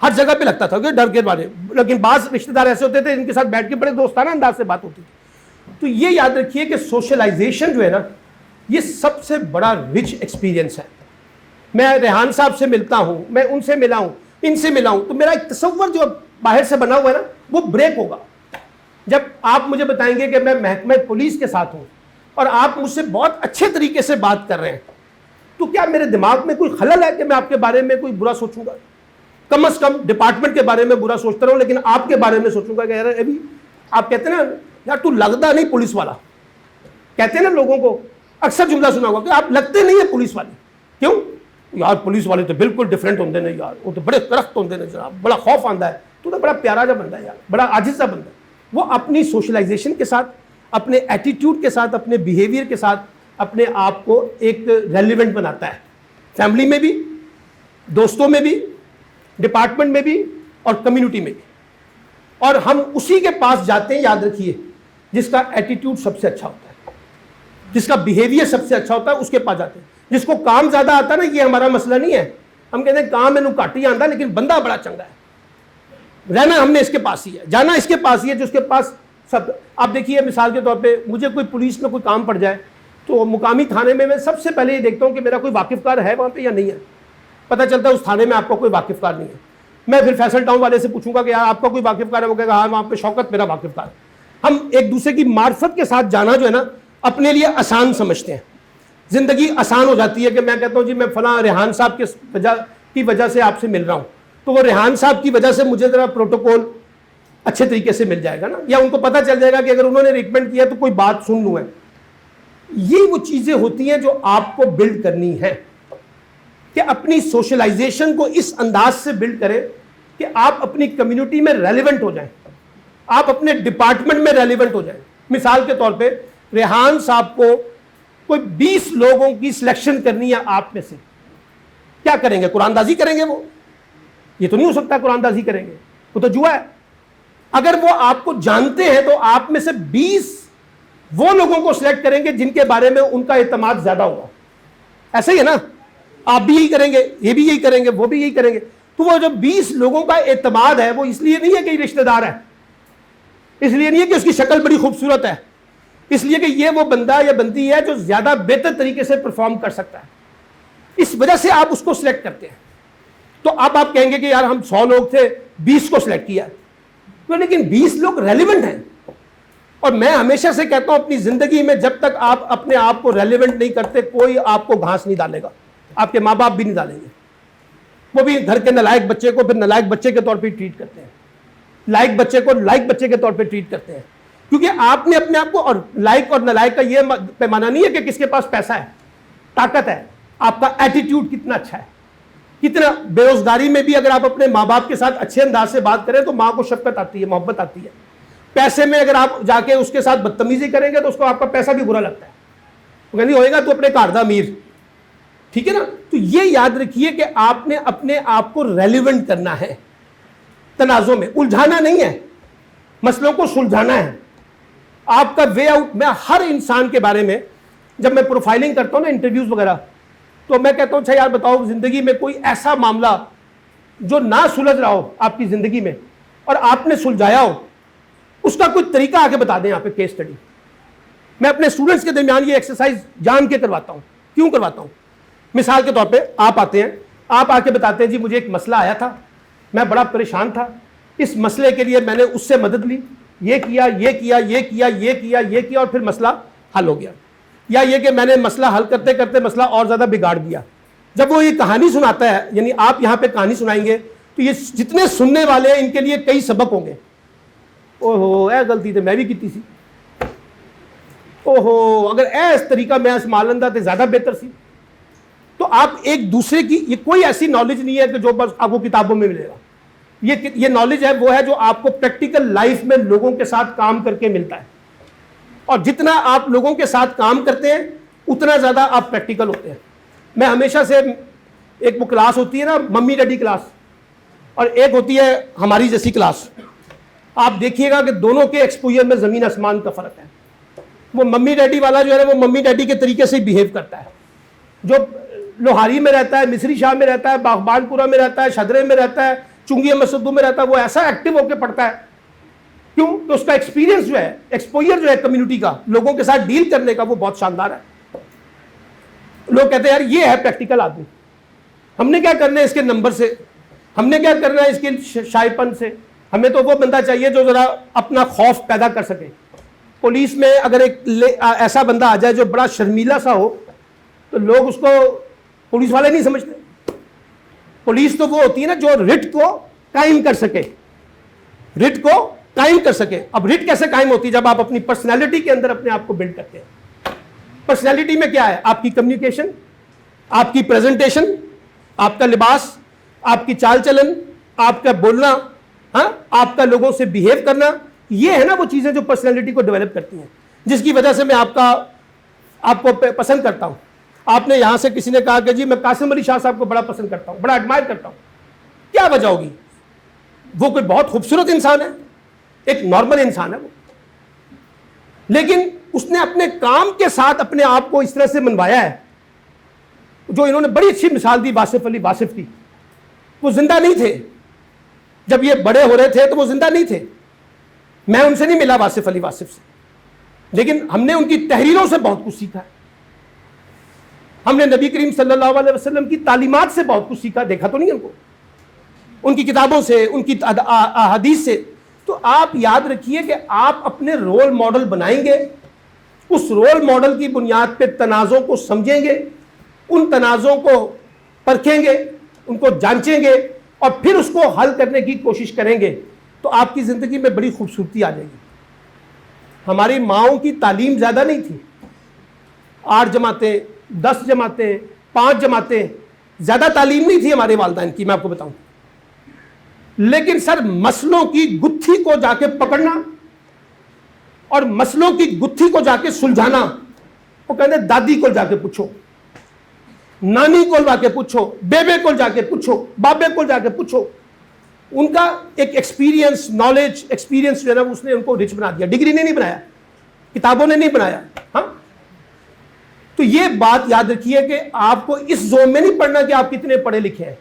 ہر جگہ پہ لگتا تھا کہ ڈر کے بارے. لیکن بعض رشتہ دار ایسے ہوتے تھے جن کے ساتھ بیٹھ کے بڑے دوستانہ انداز سے بات ہوتی تھی. تو یہ یاد رکھیے کہ سوشلائزیشن جو ہے نا، یہ سب سے بڑا رچ ایکسپیرینس ہے. میں ریحان صاحب سے ملتا ہوں، میں ان سے ملا ہوں، ان سے ملا ہوں، تو میرا ایک تصور جو باہر سے بنا ہوا ہے نا وہ بریک ہوگا جب آپ مجھے بتائیں گے کہ میں محکمہ پولیس کے ساتھ ہوں اور آپ مجھ سے بہت اچھے طریقے سے بات کر رہے ہیں. تو کیا میرے دماغ میں کوئی خلل ہے کہ میں آپ کے بارے میں کوئی برا سوچوں گا؟ کم از کم ڈپارٹمنٹ کے بارے میں برا سوچتا رہوں، لیکن آپ کے بارے میں سوچوں گا کہ یار ابھی آپ کہتے ہیں نا یار تو لگتا نہیں پولیس والا. کہتے ہیں نا لوگوں کو، اکثر جملہ سنا ہوگا کہ آپ لگتے نہیں ہیں پولیس والے. کیوں؟ یار پولیس والے تو بالکل ڈفرینٹ ہوتے ہیں یار، وہ تو بڑے کرخت ہوتے ہیں جناب، بڑا خوف آتا ہے. تو بڑا پیارا جا بندہ ہے یار، بڑا عاجز سا بندہ ہے. وہ اپنی سوشلائزیشن کے ساتھ، اپنے ایٹیٹیوڈ کے ساتھ، اپنے بیہیویئر کے ساتھ اپنے آپ کو ایک ریلیونٹ بناتا ہے، فیملی میں بھی، دوستوں میں بھی، ڈپارٹمنٹ میں بھی اور کمیونٹی میں بھی. اور ہم اسی کے پاس جاتے ہیں، یاد رکھیے، جس کا ایٹیٹیوڈ سب سے اچھا ہوتا ہے، جس کا بیہیویئر سب سے اچھا ہوتا ہے، اس کے پاس جاتے ہیں. جس کو کام زیادہ آتا ہے نا، یہ ہمارا مسئلہ نہیں ہے. ہم کہتے ہیں کام میں گھٹ ہی آتا لیکن بندہ بڑا چنگا ہے، رہنا ہم نے اس کے پاس ہی ہے، جانا اس کے پاس ہی ہے، جو اس کے پاس سب. آپ دیکھیے مثال کے طور پہ مجھے کوئی پولیس میں کوئی کام پڑ جائے تو مقامی تھانے میں میں سب سے پہلے یہ دیکھتا ہوں کہ میرا کوئی واقف کار ہے وہاں پہ یا نہیں ہے. پتہ چلتا ہے اس تھانے میں آپ کا کوئی واقف کار نہیں ہے. میں پھر فیصل ٹاؤن والے سے پوچھوں گا کہ یار آپ کا کوئی واقف کار ہے؟ وہ کہے گا ہاں وہاں پہ شوکت میرا واقف کار ہے. ہم ایک دوسرے کی معرفت کے ساتھ جانا جو ہے نا اپنے لیے آسان سمجھتے ہیں. زندگی آسان ہو جاتی ہے کہ میں کہتا ہوں جی میں فلاں ریحان صاحب کی وجہ سے آپ سے مل رہا ہوں، تو وہ ریحان صاحب کی وجہ سے مجھے ذرا پروٹوکول اچھے طریقے سے مل جائے گا نا، یا ان کو پتہ چل جائے گا کہ اگر انہوں نے ریکمینڈ کیا تو کوئی بات سن لوں. ہے یہ وہ چیزیں ہوتی ہیں جو آپ کو بلڈ کرنی ہے کہ اپنی سوشلائزیشن کو اس انداز سے بلڈ کریں کہ آپ اپنی کمیونٹی میں ریلیونٹ ہو جائیں، آپ اپنے ڈپارٹمنٹ میں ریلیونٹ ہو جائیں. مثال کے طور پہ ریحان صاحب کو کوئی 20 لوگوں کی سلیکشن کرنی ہے آپ میں سے، کیا کریں گے؟ قرآن دازی کریں گے؟ وہ یہ تو نہیں ہو سکتا قرآن دازی کریں گے، وہ تو جوا ہے. اگر وہ آپ کو جانتے ہیں تو آپ میں سے 20 وہ لوگوں کو سلیکٹ کریں گے جن کے بارے میں ان کا اعتماد زیادہ ہوگا. ایسا ہی ہے نا، آپ بھی یہی کریں گے، یہ بھی یہی کریں گے، وہ بھی یہی کریں گے. تو وہ جو 20 لوگوں کا اعتماد ہے وہ اس لیے نہیں ہے کہ رشتہ دار ہے، اس لیے نہیں ہے کہ اس کی شکل بڑی خوبصورت ہے، اس لیے کہ یہ وہ بندہ یا بندی ہے جو زیادہ بہتر طریقے سے پرفارم کر سکتا ہے. اس وجہ سے آپ اس کو سلیکٹ کرتے ہیں. تو اب آپ کہیں گے کہ یار ہم 100 لوگ تھے 20 کو سلیکٹ کیا، تو لیکن 20 لوگ ریلیونٹ ہیں. اور میں ہمیشہ سے کہتا ہوں اپنی زندگی میں جب تک آپ اپنے آپ کو ریلیونٹ نہیں کرتے کوئی آپ کو گھاس نہیں ڈالے گا، آپ کے ماں باپ بھی نہیں ڈالیں گے. وہ بھی گھر کے نالائق بچے کو پھر نالائق بچے کے طور پہ ٹریٹ کرتے ہیں، لائق بچے کو لائق بچے کے طور پہ ٹریٹ کرتے ہیں، کیونکہ آپ نے اپنے آپ کو، اور لائق اور نالائق کا یہ پیمانہ نہیں ہے کہ کس کے پاس پیسہ ہے، طاقت ہے، آپ کا ایٹیٹیوڈ کتنا اچھا ہے. کتنا بے روزگاری میں بھی اگر آپ اپنے ماں باپ کے ساتھ اچھے انداز سے بات کریں تو ماں کو شفقت آتی ہے، محبت آتی ہے. پیسے میں اگر آپ جا کے اس کے ساتھ بدتمیزی کریں گے تو اس کو آپ کا پیسہ بھی برا لگتا ہے، وہ کہنی ہوئے گا تو اپنے گھر دا امیر. ٹھیک ہے نا؟ تو یہ یاد رکھیے کہ آپ نے اپنے آپ کو ریلیونٹ کرنا ہے. تنازع میں، الجھانا نہیں ہے، مسئلوں کو سلجھانا ہے. آپ کا وے آؤٹ. میں ہر انسان کے بارے میں جب میں پروفائلنگ کرتا ہوں نا انٹرویوز وغیرہ، تو میں کہتا ہوں اچھا یار بتاؤ زندگی میں کوئی ایسا معاملہ جو نہ سلجھ رہا ہو آپ کی زندگی میں اور آپ نے سلجھایا ہو، اس کا کوئی طریقہ آ کے بتا دیں. یہاں پہ کیس اسٹڈی میں اپنے اسٹوڈنٹس کے درمیان یہ ایکسرسائز جان کے کرواتا ہوں. کیوں کرواتا ہوں؟ مثال کے طور پہ آپ آتے ہیں، آپ آ کے بتاتے ہیں جی مجھے ایک مسئلہ آیا تھا، میں بڑا پریشان تھا، اس مسئلے کے لیے میں نے اس سے مدد لی، یہ کیا یہ کیا یہ کیا یہ کیا یہ کیا اور پھر مسئلہ حل ہو گیا. یا یہ کہ میں نے مسئلہ حل کرتے کرتے مسئلہ اور زیادہ بگاڑ دیا. جب وہ یہ کہانی سناتا ہے، یعنی آپ یہاں پہ کہانی سنائیں گے تو یہ جتنے سننے والے ہیں ان کے لیے کئی سبق ہوں گے. او ہو اے غلطی تو میں بھی کی سی، او ہو اگر اے اس طریقہ میں استعمال لندہ تو زیادہ بہتر سی. تو آپ ایک دوسرے کی، یہ کوئی ایسی نالج نہیں ہے کہ جو بس آپ کو کتابوں میں ملے گا. یہ نالج ہے وہ ہے جو آپ کو پریکٹیکل لائف میں لوگوں کے ساتھ کام کر کے ملتا ہے. اور جتنا آپ لوگوں کے ساتھ کام کرتے ہیں اتنا زیادہ آپ پریکٹیکل ہوتے ہیں. میں ہمیشہ سے ایک وہ کلاس ہوتی ہے نا ممی ڈیڈی کلاس، اور ایک ہوتی ہے ہماری جیسی کلاس. آپ دیکھیے گا کہ دونوں کے ایکسپوجر میں زمین آسمان کا فرق ہے. وہ ممی ڈیڈی والا جو ہے وہ ممی ڈیڈی کے طریقے سے بیہیو کرتا ہے. جو لوہاری میں رہتا ہے، مصری شاہ میں رہتا ہے، باغبان پورہ میں رہتا ہے، شدرے میں رہتا ہے، چنگی مسدو میں رہتا ہے، وہ ایسا ایکٹیو ہو کے پڑھتا ہے. کیوں؟ تو اس کا ایکسپیرینس جو ہے، ایکسپوجر جو ہے کمیونٹی کا، لوگوں کے ساتھ ڈیل کرنے کا، وہ بہت شاندار ہے. لوگ کہتے ہیں یار یہ ہے پریکٹیکل آدمی. ہم نے کیا کرنا ہے اس کے نمبر سے، ہم نے کیا کرنا ہے اس کے شائع پن سے. ہمیں تو وہ بندہ چاہیے جو ذرا اپنا خوف پیدا کر سکے. پولیس میں اگر ایک ایسا بندہ آ جائے جو بڑا شرمیلا سا ہو تو لوگ اس کو پولیس والے نہیں سمجھتے. پولیس تو وہ ہوتی ہے نا جو رٹ کو قائم کر سکے، رٹ کو قائم کر سکے. اب رٹ کیسے قائم ہوتی ہے؟ جب آپ اپنی پرسنالٹی کے اندر اپنے آپ کو بلڈ کرتے ہیں. پرسنالٹی میں کیا ہے؟ آپ کی کمیونیکیشن، آپ کی پریزنٹیشن، آپ کا لباس، آپ کی چال چلن، آپ کا بولنا، ہاں آپ کا لوگوں سے بیہیو کرنا. یہ ہے نا وہ چیزیں جو پرسنالٹی کو ڈیولپ کرتی ہیں، جس کی وجہ سے میں آپ کو پسند کرتا ہوں. آپ نے یہاں سے کسی نے کہا کہ جی میں قاسم علی شاہ صاحب کو بڑا پسند کرتا ہوں، بڑا ایڈمائر کرتا ہوں. کیا وجہ ہوگی؟ وہ کوئی بہت خوبصورت انسان ہے، ایک نارمل انسان ہے وہ، لیکن اس نے اپنے کام کے ساتھ اپنے آپ کو اس طرح سے منوایا ہے. جو انہوں نے بڑی اچھی مثال دی واصف علی واصف کی، وہ زندہ نہیں تھے جب یہ بڑے ہو رہے تھے، تو وہ زندہ نہیں تھے. میں ان سے نہیں ملا واصف علی واصف سے، لیکن ہم نے ان کی تحریروں سے بہت کچھ سیکھا. ہم نے نبی کریم صلی اللہ علیہ وسلم کی تعلیمات سے بہت کچھ سیکھا. دیکھا تو نہیں ان کو، ان کی کتابوں سے، ان کی احادیث سے. تو آپ یاد رکھیے کہ آپ اپنے رول ماڈل بنائیں گے، اس رول ماڈل کی بنیاد پہ تنازع کو سمجھیں گے، ان تنازعوں کو پرکھیں گے، ان کو جانچیں گے اور پھر اس کو حل کرنے کی کوشش کریں گے، تو آپ کی زندگی میں بڑی خوبصورتی آ جائے گی. ہماری ماؤں کی تعلیم زیادہ نہیں تھی، 8 جماعتیں، 10 جماعتیں، 5 جماعتیں، زیادہ تعلیم نہیں تھی ہمارے والدین کی، میں آپ کو بتاؤں. لیکن سر مسئلوں کی گتھی کو جا کے پکڑنا اور مسئلوں کی گتھی کو جا کے سلجھانا، وہ کہتے ہیں دادی کو جا کے پوچھو، نانی کو جا کے پوچھو، بیبے کو جا کے پوچھو، بابے کو جا کے پوچھو. ان کا ایک ایکسپیرینس، نالج، ایکسپیرینس جو ہے نا اس نے ان کو رچ بنا دیا. ڈگری نے نہیں بنایا، کتابوں نے نہیں بنایا. ہاں تو یہ بات یاد رکھیے کہ آپ کو اس زون میں نہیں پڑھنا کہ آپ کتنے پڑھے لکھے ہیں،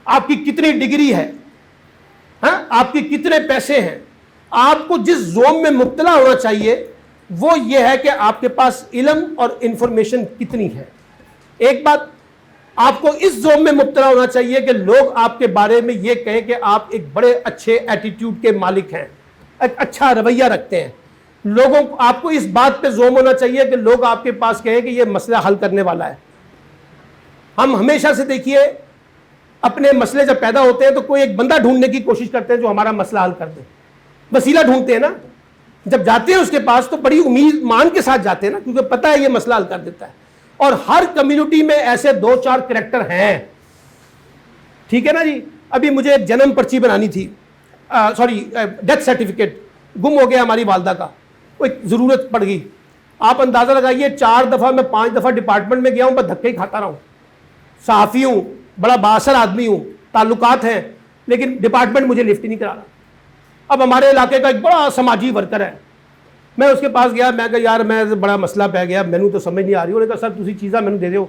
آپ کی کتنی ڈگری ہے، ہاں آپ کی کتنے پیسے ہیں. آپ کو جس زون میں مبتلا ہونا چاہیے وہ یہ ہے کہ آپ کے پاس علم اور انفارمیشن کتنی ہے. ایک بات، آپ کو اس زون میں مبتلا ہونا چاہیے کہ لوگ آپ کے بارے میں یہ کہیں کہ آپ ایک بڑے اچھے ایٹیٹیوڈ کے مالک ہیں، ایک اچھا رویہ رکھتے ہیں. لوگوں کو، آپ کو اس بات پہ زوم ہونا چاہیے کہ لوگ آپ کے پاس کہیں کہ یہ مسئلہ حل کرنے والا ہے. ہم ہمیشہ سے دیکھیے اپنے مسئلے جب پیدا ہوتے ہیں تو کوئی ایک بندہ ڈھونڈنے کی کوشش کرتے ہیں جو ہمارا مسئلہ حل کر دے. وسیلہ ڈھونڈتے ہیں نا. جب جاتے ہیں اس کے پاس تو بڑی امید مان کے ساتھ جاتے ہیں نا، کیونکہ پتہ ہے یہ مسئلہ حل کر دیتا ہے. اور ہر کمیونٹی میں ایسے 2-4 کریکٹر ہیں. ٹھیک ہے نا جی. ابھی مجھے ایک جنم پرچی بنانی تھی، ڈیتھ سرٹیفکیٹ گم ہو گیا ہماری والدہ کا، کوئی ضرورت پڑ گئی. آپ اندازہ لگائیے 4 دفعہ میں 5 دفعہ ڈپارٹمنٹ میں گیا ہوں، بس دھکے ہی کھاتا رہا ہوں. صحافی ہوں، بڑا بااثر آدمی ہوں، تعلقات ہیں، لیکن ڈپارٹمنٹ مجھے لفٹ ہی نہیں کرا رہا. اب ہمارے علاقے کا ایک بڑا سماجی ورکر ہے, میں اس کے پاس گیا, میں کہا یار میں بڑا مسئلہ پہ گیا, مینو تو سمجھ نہیں آ رہی. انہوں نے کہا سر تسی چیزاں مینو دے دیو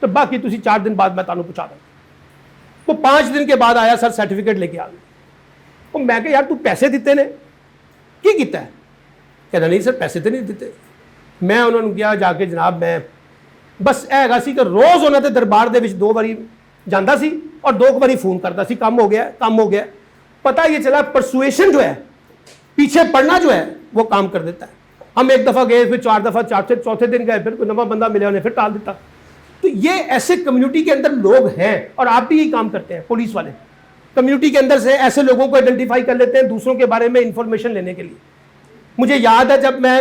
تو باقی تسی 4 دن بعد میں تانوں پہنچا دوں. وہ 5 دن کے بعد آیا, سر سرٹیفکیٹ لے کے آ گیا. وہ میں کہا یار تو پیسے دیتے نے کی کیتا ہے؟ کہنا نہیں سر پیسے تو نہیں دیتے. میں انہوں نے کیا جا کے جناب میں بس اے گا سی کہ روز انہوں نے دربار دے وچ 2 باری جاندہ سی اور 2 باری فون کرتا سی, کم ہو گیا. پتہ یہ چلا پرسویشن جو ہے, پیچھے پڑنا جو ہے وہ کام کر دیتا ہے. ہم ایک دفعہ گئے, پھر 4 دفعہ, چوتھے دن گئے, پھر کوئی نواں بندہ ملے, انہیں پھر ٹال دیتا. تو یہ ایسے کمیونٹی کے اندر لوگ ہیں, اور آپ بھی یہی کام کرتے ہیں. پولیس والے کمیونٹی کے اندر سے ایسے لوگوں کو آئیڈینٹیفائی کر لیتے ہیں دوسروں کے بارے میں انفارمیشن لینے کے لیے. مجھے یاد ہے جب میں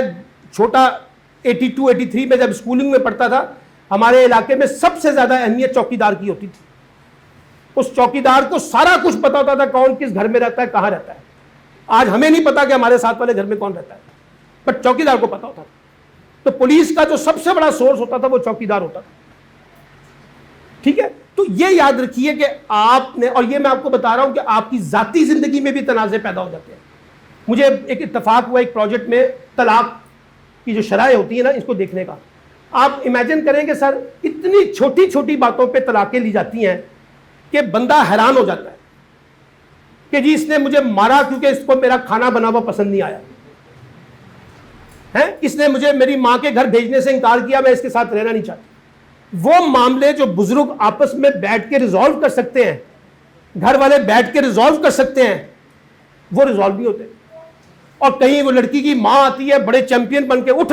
چھوٹا 82 83 میں جب اسکولنگ میں پڑھتا تھا, ہمارے علاقے میں سب سے زیادہ اہمیت چوکیدار کی ہوتی تھی. اس چوکیدار کو سارا کچھ پتا ہوتا تھا, کون کس گھر میں رہتا ہے, کہاں رہتا ہے. آج ہمیں نہیں پتا کہ ہمارے ساتھ والے گھر میں کون رہتا ہے, بٹ چوکیدار کو پتا ہوتا تھا. تو پولیس کا جو سب سے بڑا سورس ہوتا تھا وہ چوکیدار ہوتا تھا. ٹھیک ہے, تو یہ یاد رکھیے کہ آپ نے, اور یہ میں آپ کو بتا رہا ہوں کہ آپ کی ذاتی زندگی میں بھی تنازع پیدا ہو جاتے ہیں. مجھے ایک اتفاق ہوا ایک پروجیکٹ میں طلاق کی جو شرائح ہوتی ہیں نا, اس کو دیکھنے کا. آپ امیجن کریں کہ سر اتنی چھوٹی چھوٹی باتوں پہ طلاقیں لی جاتی ہیں کہ بندہ حیران ہو جاتا ہے کہ جی اس نے مجھے مارا کیونکہ اس کو میرا کھانا بنا ہوا پسند نہیں آیا ہے, اس نے مجھے میری ماں کے گھر بھیجنے سے انکار کیا, میں اس کے ساتھ رہنا نہیں چاہتی. وہ معاملے جو بزرگ آپس میں بیٹھ کے ریزالو کر سکتے ہیں, گھر والے بیٹھ کے ریزالو کر سکتے ہیں, وہ ریزالو نہیں ہوتے. اور کہیں وہ لڑکی کی ماں آتی ہے بڑے چیمپئن بن کے, اٹھ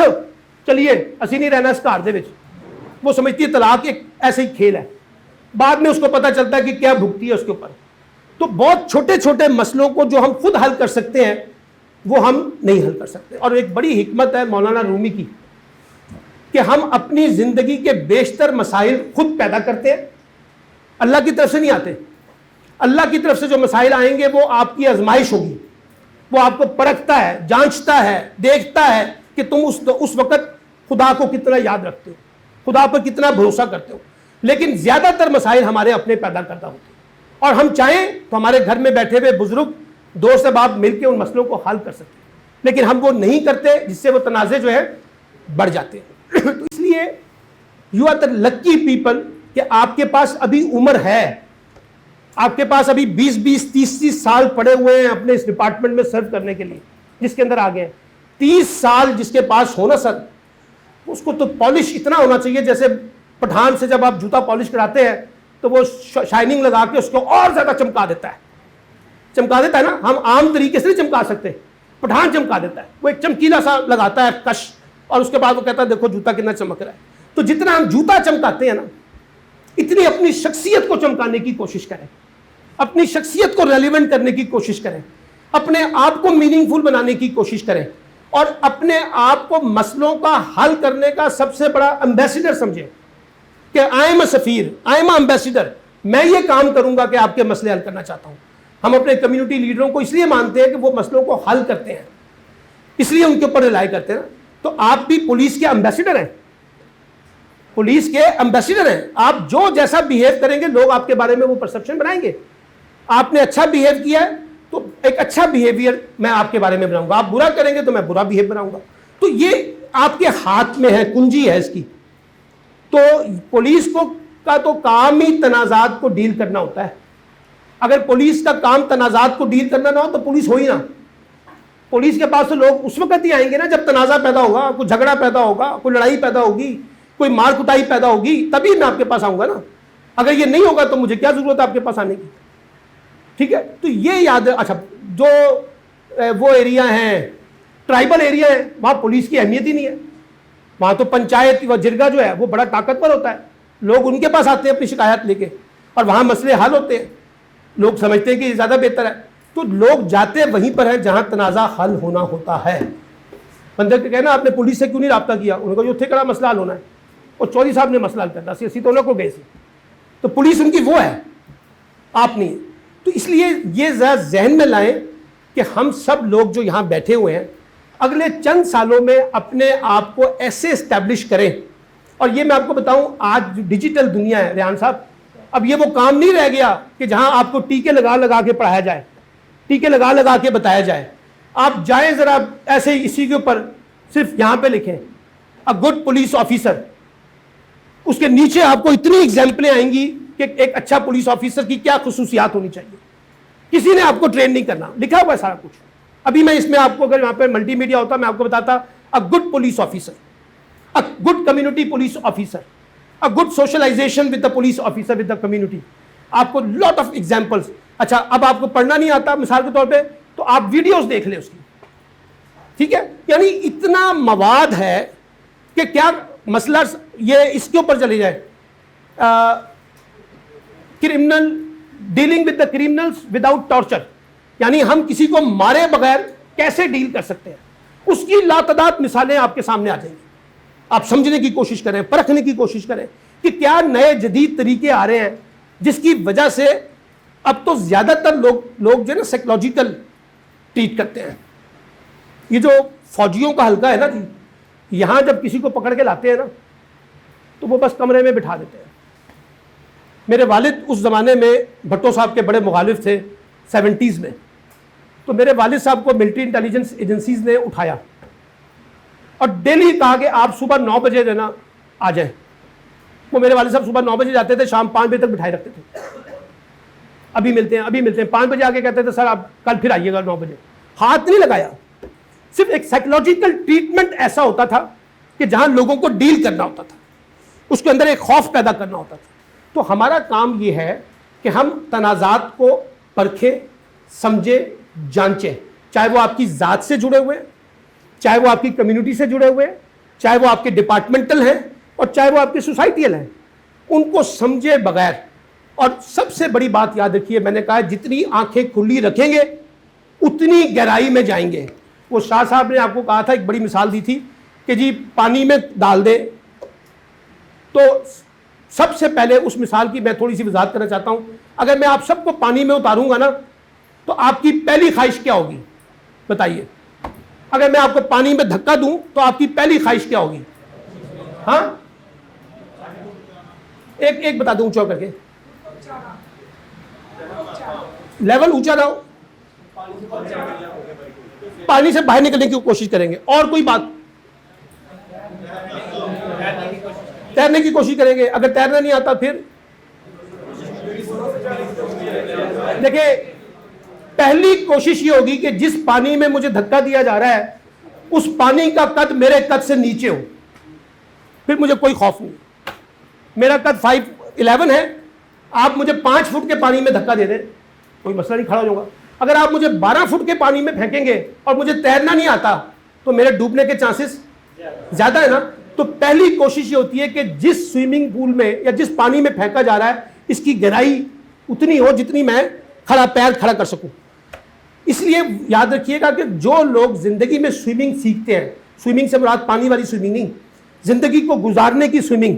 چلیے اسی نہیں رہنا اس گھر دے وچ. وہ سمجھتی ہے طلاق ایک ایسے ہی کھیل ہے. بعد میں اس کو پتہ چلتا ہے کہ کیا بھگتی ہے اس کے اوپر. تو بہت چھوٹے چھوٹے مسئلوں کو جو ہم خود حل کر سکتے ہیں وہ ہم نہیں حل کر سکتے. اور ایک بڑی حکمت ہے مولانا رومی کی کہ ہم اپنی زندگی کے بیشتر مسائل خود پیدا کرتے ہیں, اللہ کی طرف سے نہیں آتے. اللہ کی طرف سے جو مسائل آئیں گے وہ آپ کی آزمائش ہوگی. وہ آپ کو پرکھتا ہے, جانچتا ہے, دیکھتا ہے کہ تم اس وقت خدا کو کتنا یاد رکھتے ہو, خدا پر کتنا بھروسہ کرتے ہو. لیکن زیادہ تر مسائل ہمارے اپنے پیدا کردہ ہوتے ہیں, اور ہم چاہیں تو ہمارے گھر میں بیٹھے ہوئے بزرگ دوست احباب مل کے ان مسئلوں کو حل کر سکتے ہیں, لیکن ہم وہ نہیں کرتے, جس سے وہ تنازع جو ہے بڑھ جاتے ہیں. تو اس لیے you are the lucky people کہ آپ کے پاس ابھی عمر ہے, آپ کے پاس ابھی 20 30 سال پڑے ہوئے ہیں اپنے اس ڈپارٹمنٹ میں سرو کرنے کے لیے, جس کے اندر آ گئے ہیں. 30 سال جس کے پاس ہونا سر, اس کو تو پالش اتنا ہونا چاہیے جیسے پٹھان سے جب آپ جوتا پالش کراتے ہیں تو وہ شائننگ لگا کے اس کو اور زیادہ چمکا دیتا ہے نا. ہم عام طریقے سے نہیں چمکا سکتے, پٹھان چمکا دیتا ہے. وہ ایک چمکیلا سا لگاتا ہے کش, اور اس کے بعد وہ کہتا ہے دیکھو جوتا کتنا چمک رہا ہے. تو جتنا ہم جوتا چمکاتے ہیں نا, اتنی اپنی شخصیت کو چمکانے کی کوشش کریں, اپنی شخصیت کو ریلیونٹ کرنے کی کوشش کریں, اپنے آپ کو میننگ فل بنانے کی کوشش کریں, اور اپنے آپ کو مسئلوں کا حل کرنے کا سب سے بڑا ایمبیسیڈر سمجھیں کہ آئی ایم اے سفیر, آئی ایم اے ایمبیسیڈر. میں یہ کام کروں گا کہ آپ کے مسئلے حل کرنا چاہتا ہوں. ہم اپنے کمیونٹی لیڈروں کو اس لیے مانتے ہیں کہ وہ مسئلوں کو حل کرتے ہیں, اس لیے ان کے اوپر ریلائی کرتے ہیں. تو آپ بھی پولیس کے ایمبیسیڈر ہیں, پولیس کے ایمبیسیڈر ہیں. آپ جو جیسا بیہیو کریں گے لوگ آپ کے بارے میں وہ پرسپشن بنائیں گے. آپ نے اچھا بیہیو کیا ہے تو ایک اچھا بیہیویئر میں آپ کے بارے میں بناؤں گا, آپ برا کریں گے تو میں برا بیہیو بناؤں گا. تو یہ آپ کے ہاتھ میں ہے, کنجی ہے اس کی. تو پولیس کا تو کام ہی تنازعات کو ڈیل کرنا ہوتا ہے. اگر پولیس کا کام تنازعات کو ڈیل کرنا نہ ہو تو پولیس ہو ہی نہ. پولیس کے پاس تو لوگ اس وقت ہی آئیں گے نا جب تنازع پیدا ہوگا, کوئی جھگڑا پیدا ہوگا, کوئی لڑائی پیدا ہوگی, کوئی مار کٹائی پیدا ہوگی, تبھی میں آپ کے پاس آؤں گا نا. اگر یہ نہیں ہوگا تو مجھے کیا ضرورت ہے آپ کے پاس آنے کی. ٹھیک ہے, تو یہ یاد ہے. اچھا, جو وہ ایریا ہیں ٹرائبل ایریا ہے وہاں پولیس کی اہمیت ہی نہیں ہے. وہاں تو پنچایت و جرگا جو ہے وہ بڑا طاقتور ہوتا ہے, لوگ ان کے پاس آتے ہیں اپنی شکایت لے کے, اور وہاں مسئلے حل ہوتے ہیں. لوگ سمجھتے ہیں کہ یہ زیادہ بہتر ہے, تو لوگ جاتے وہیں پر ہیں جہاں تنازع حل ہونا ہوتا ہے. بندے کے کہنا آپ نے پولیس سے کیوں نہیں رابطہ کیا, انہوں نے کہا اتنے کڑا مسئلہ حل ہونا ہے, اور چودھری صاحب نے مسئلہ حل کرنا سی, اسی تو انہوں کو گئے سی. تو پولیس ان کی وہ ہے, آپ نہیں. تو اس لیے یہ ذرا ذہن میں لائیں کہ ہم سب لوگ جو یہاں بیٹھے ہوئے ہیں اگلے چند سالوں میں اپنے آپ کو ایسے اسٹیبلش کریں. اور یہ میں آپ کو بتاؤں, آج ڈیجیٹل دنیا ہے ریحان صاحب, اب یہ وہ کام نہیں رہ گیا کہ جہاں آپ کو ٹیکے لگا لگا کے پڑھایا جائے، ٹیکے لگا لگا کے بتایا جائے. آپ جائیں ذرا ایسے ہی اسی کے اوپر صرف یہاں پہ لکھیں اے گڈ پولیس آفیسر، اس کے نیچے آپ کو اتنی ایگزامپلیں آئیں گی کہ ایک اچھا پولیس آفیسر کی کیا خصوصیات ہونی چاہیے. کسی نے آپ کو ٹرین نہیں کرنا، لکھا ہوا ہے سارا کچھ. ابھی میں اس میں آپ کو اگر یہاں پہ ملٹی میڈیا ہوتا میں آپ کو بتاتا a good police officer, a good community police officer, a good socialisation with the police officer with the community. آپ کو لاٹ آف ایگزامپلس. اچھا اب آپ کو پڑھنا نہیں آتا مثال کے طور پہ تو آپ ویڈیوز دیکھ لیں اس کی، ٹھیک ہے. یعنی اتنا مواد ہے کہ کیا مسئلہ یہ اس کے اوپر چلے جائے criminal dealing with the criminals without torture, یعنی ہم کسی کو مارے بغیر کیسے ڈیل کر سکتے ہیں، اس کی لاتعداد مثالیں آپ کے سامنے آ جائیں گی. آپ سمجھنے کی کوشش کریں، پرکھنے کی کوشش کریں کہ کیا نئے جدید طریقے آ رہے ہیں جس کی وجہ سے اب تو زیادہ تر لوگ جو ہے نا سائیکولوجیکل ٹریٹ کرتے ہیں. یہ جو فوجیوں کا حلقہ ہے نا جی، یہاں جب کسی کو پکڑ کے لاتے ہیں نا تو وہ بس کمرے میں بٹھا دیتے ہیں. میرے والد اس زمانے میں بھٹو صاحب کے بڑے مخالف تھے 70s میں، تو میرے والد صاحب کو ملٹری انٹیلیجنس ایجنسیز نے اٹھایا اور ڈیلی کہا کہ آپ صبح 9 بجے جو نا آ جائیں. وہ میرے والد صاحب صبح 9 بجے جاتے تھے، شام 5 بجے تک بٹھائے رکھتے تھے. ابھی ملتے ہیں 5 بجے آ کے کہتے تھے سر آپ کل پھر آئیے گا 9 بجے. ہاتھ نہیں لگایا، صرف ایک سائیکولوجیکل ٹریٹمنٹ ایسا ہوتا تھا کہ جہاں لوگوں کو ڈیل کرنا ہوتا تھا، اس کے اندر ایک خوف پیدا کرنا ہوتا تھا. تو ہمارا کام یہ ہے کہ ہم تنازعات کو پرکھیں، سمجھیں، جانچیں، چاہے وہ آپ کی ذات سے جڑے ہوئے ہیں، چاہے وہ آپ کی کمیونٹی سے جڑے ہوئے ہیں، چاہے وہ آپ کے ڈپارٹمنٹل ہیں اور چاہے وہ آپ کے سوسائٹیل ہیں. ان کو سمجھے بغیر، اور سب سے بڑی بات یاد رکھیے میں نے کہا جتنی آنکھیں کھلی رکھیں گے اتنی گہرائی میں جائیں گے. وہ شاہ صاحب نے آپ کو کہا تھا، ایک بڑی مثال دی تھی کہ جی پانی میں ڈال دیں، تو سب سے پہلے اس مثال کی میں تھوڑی سی وضاحت کرنا چاہتا ہوں. اگر میں آپ سب کو پانی میں اتاروں گا نا تو آپ کی پہلی خواہش کیا ہوگی بتائیے؟ اگر میں آپ کو پانی میں دھکا دوں تو آپ کی پہلی خواہش کیا ہوگی؟ ہاں ایک بتا دوں اونچا کر کے، لیول اونچا نہ ہو، پانی سے باہر نکلنے کی کوشش کریں گے. اور کوئی بات؟ تیرنے کی کوشش کریں گے. اگر تیرنا نہیں آتا پھر دیکھیں پہلی کوشش یہ ہوگی کہ جس پانی میں مجھے دھکا دیا جا رہا ہے اس پانی کا قد میرے قد سے نیچے ہو، پھر مجھے کوئی خوف نہیں. میرا قد 5'11" ہے، آپ مجھے 5 فٹ کے پانی میں دھکا دے دیں کوئی مسئلہ نہیں، کھڑا ہو جاؤں گا. اگر آپ مجھے 12 فٹ کے پانی میں پھینکیں گے اور مجھے تیرنا نہیں آتا تو میرے ڈوبنے کے چانسز زیادہ ہے نا. تو پہلی کوشش یہ ہوتی ہے کہ جس سوئمنگ پول میں یا جس پانی میں پھینکا جا رہا ہے اس کی گہرائی اتنی ہو جتنی میں پیر کھڑا کر سکوں. اس لیے یاد رکھیے گا کہ جو لوگ زندگی میں سوئمنگ سیکھتے ہیں، سوئمنگ سے مراد پانی والی سوئمنگ نہیں، زندگی کو گزارنے کی سوئمنگ،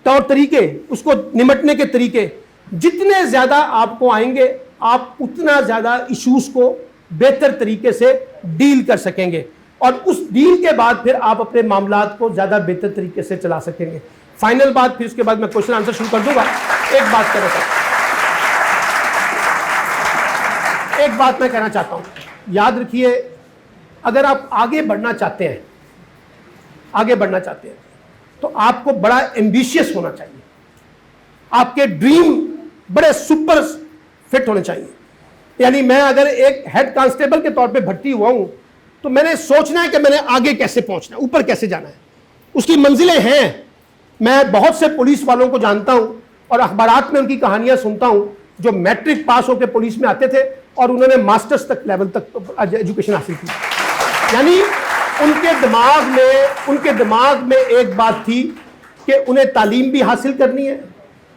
طور طریقے، اس کو نمٹنے کے طریقے جتنے زیادہ آپ کو آئیں گے آپ اتنا زیادہ ایشوز کو بہتر طریقے سے ڈیل کر سکیں گے، اور اس ڈیل کے بعد پھر آپ اپنے معاملات کو زیادہ بہتر طریقے سے چلا سکیں گے. فائنل بات، پھر اس کے بعد میں کوشچن آنسر شروع کر دوں گا. ایک بات میں کہنا چاہتا ہوں، یاد رکھیے اگر آپ آگے بڑھنا چاہتے ہیں تو آپ کو بڑا ایمبیشیس ہونا چاہیے، آپ کے ڈریم بڑے سپر فٹ ہونے چاہیے. یعنی میں اگر ایک ہیڈ کانسٹیبل کے طور پہ بھرتی ہوا ہوں تو میں نے سوچنا ہے کہ میں نے آگے کیسے پہنچنا ہے، اوپر کیسے جانا ہے. اس کی منزلیں ہیں. میں بہت سے پولیس والوں کو جانتا ہوں اور اخبارات میں ان کی کہانیاں سنتا ہوں جو میٹرک پاس ہو کے پولیس میں آتے تھے اور انہوں نے ماسٹرز تک لیول تک ایجوکیشن حاصل کی. یعنی ان کے دماغ میں ایک بات تھی کہ انہیں تعلیم بھی حاصل کرنی ہے،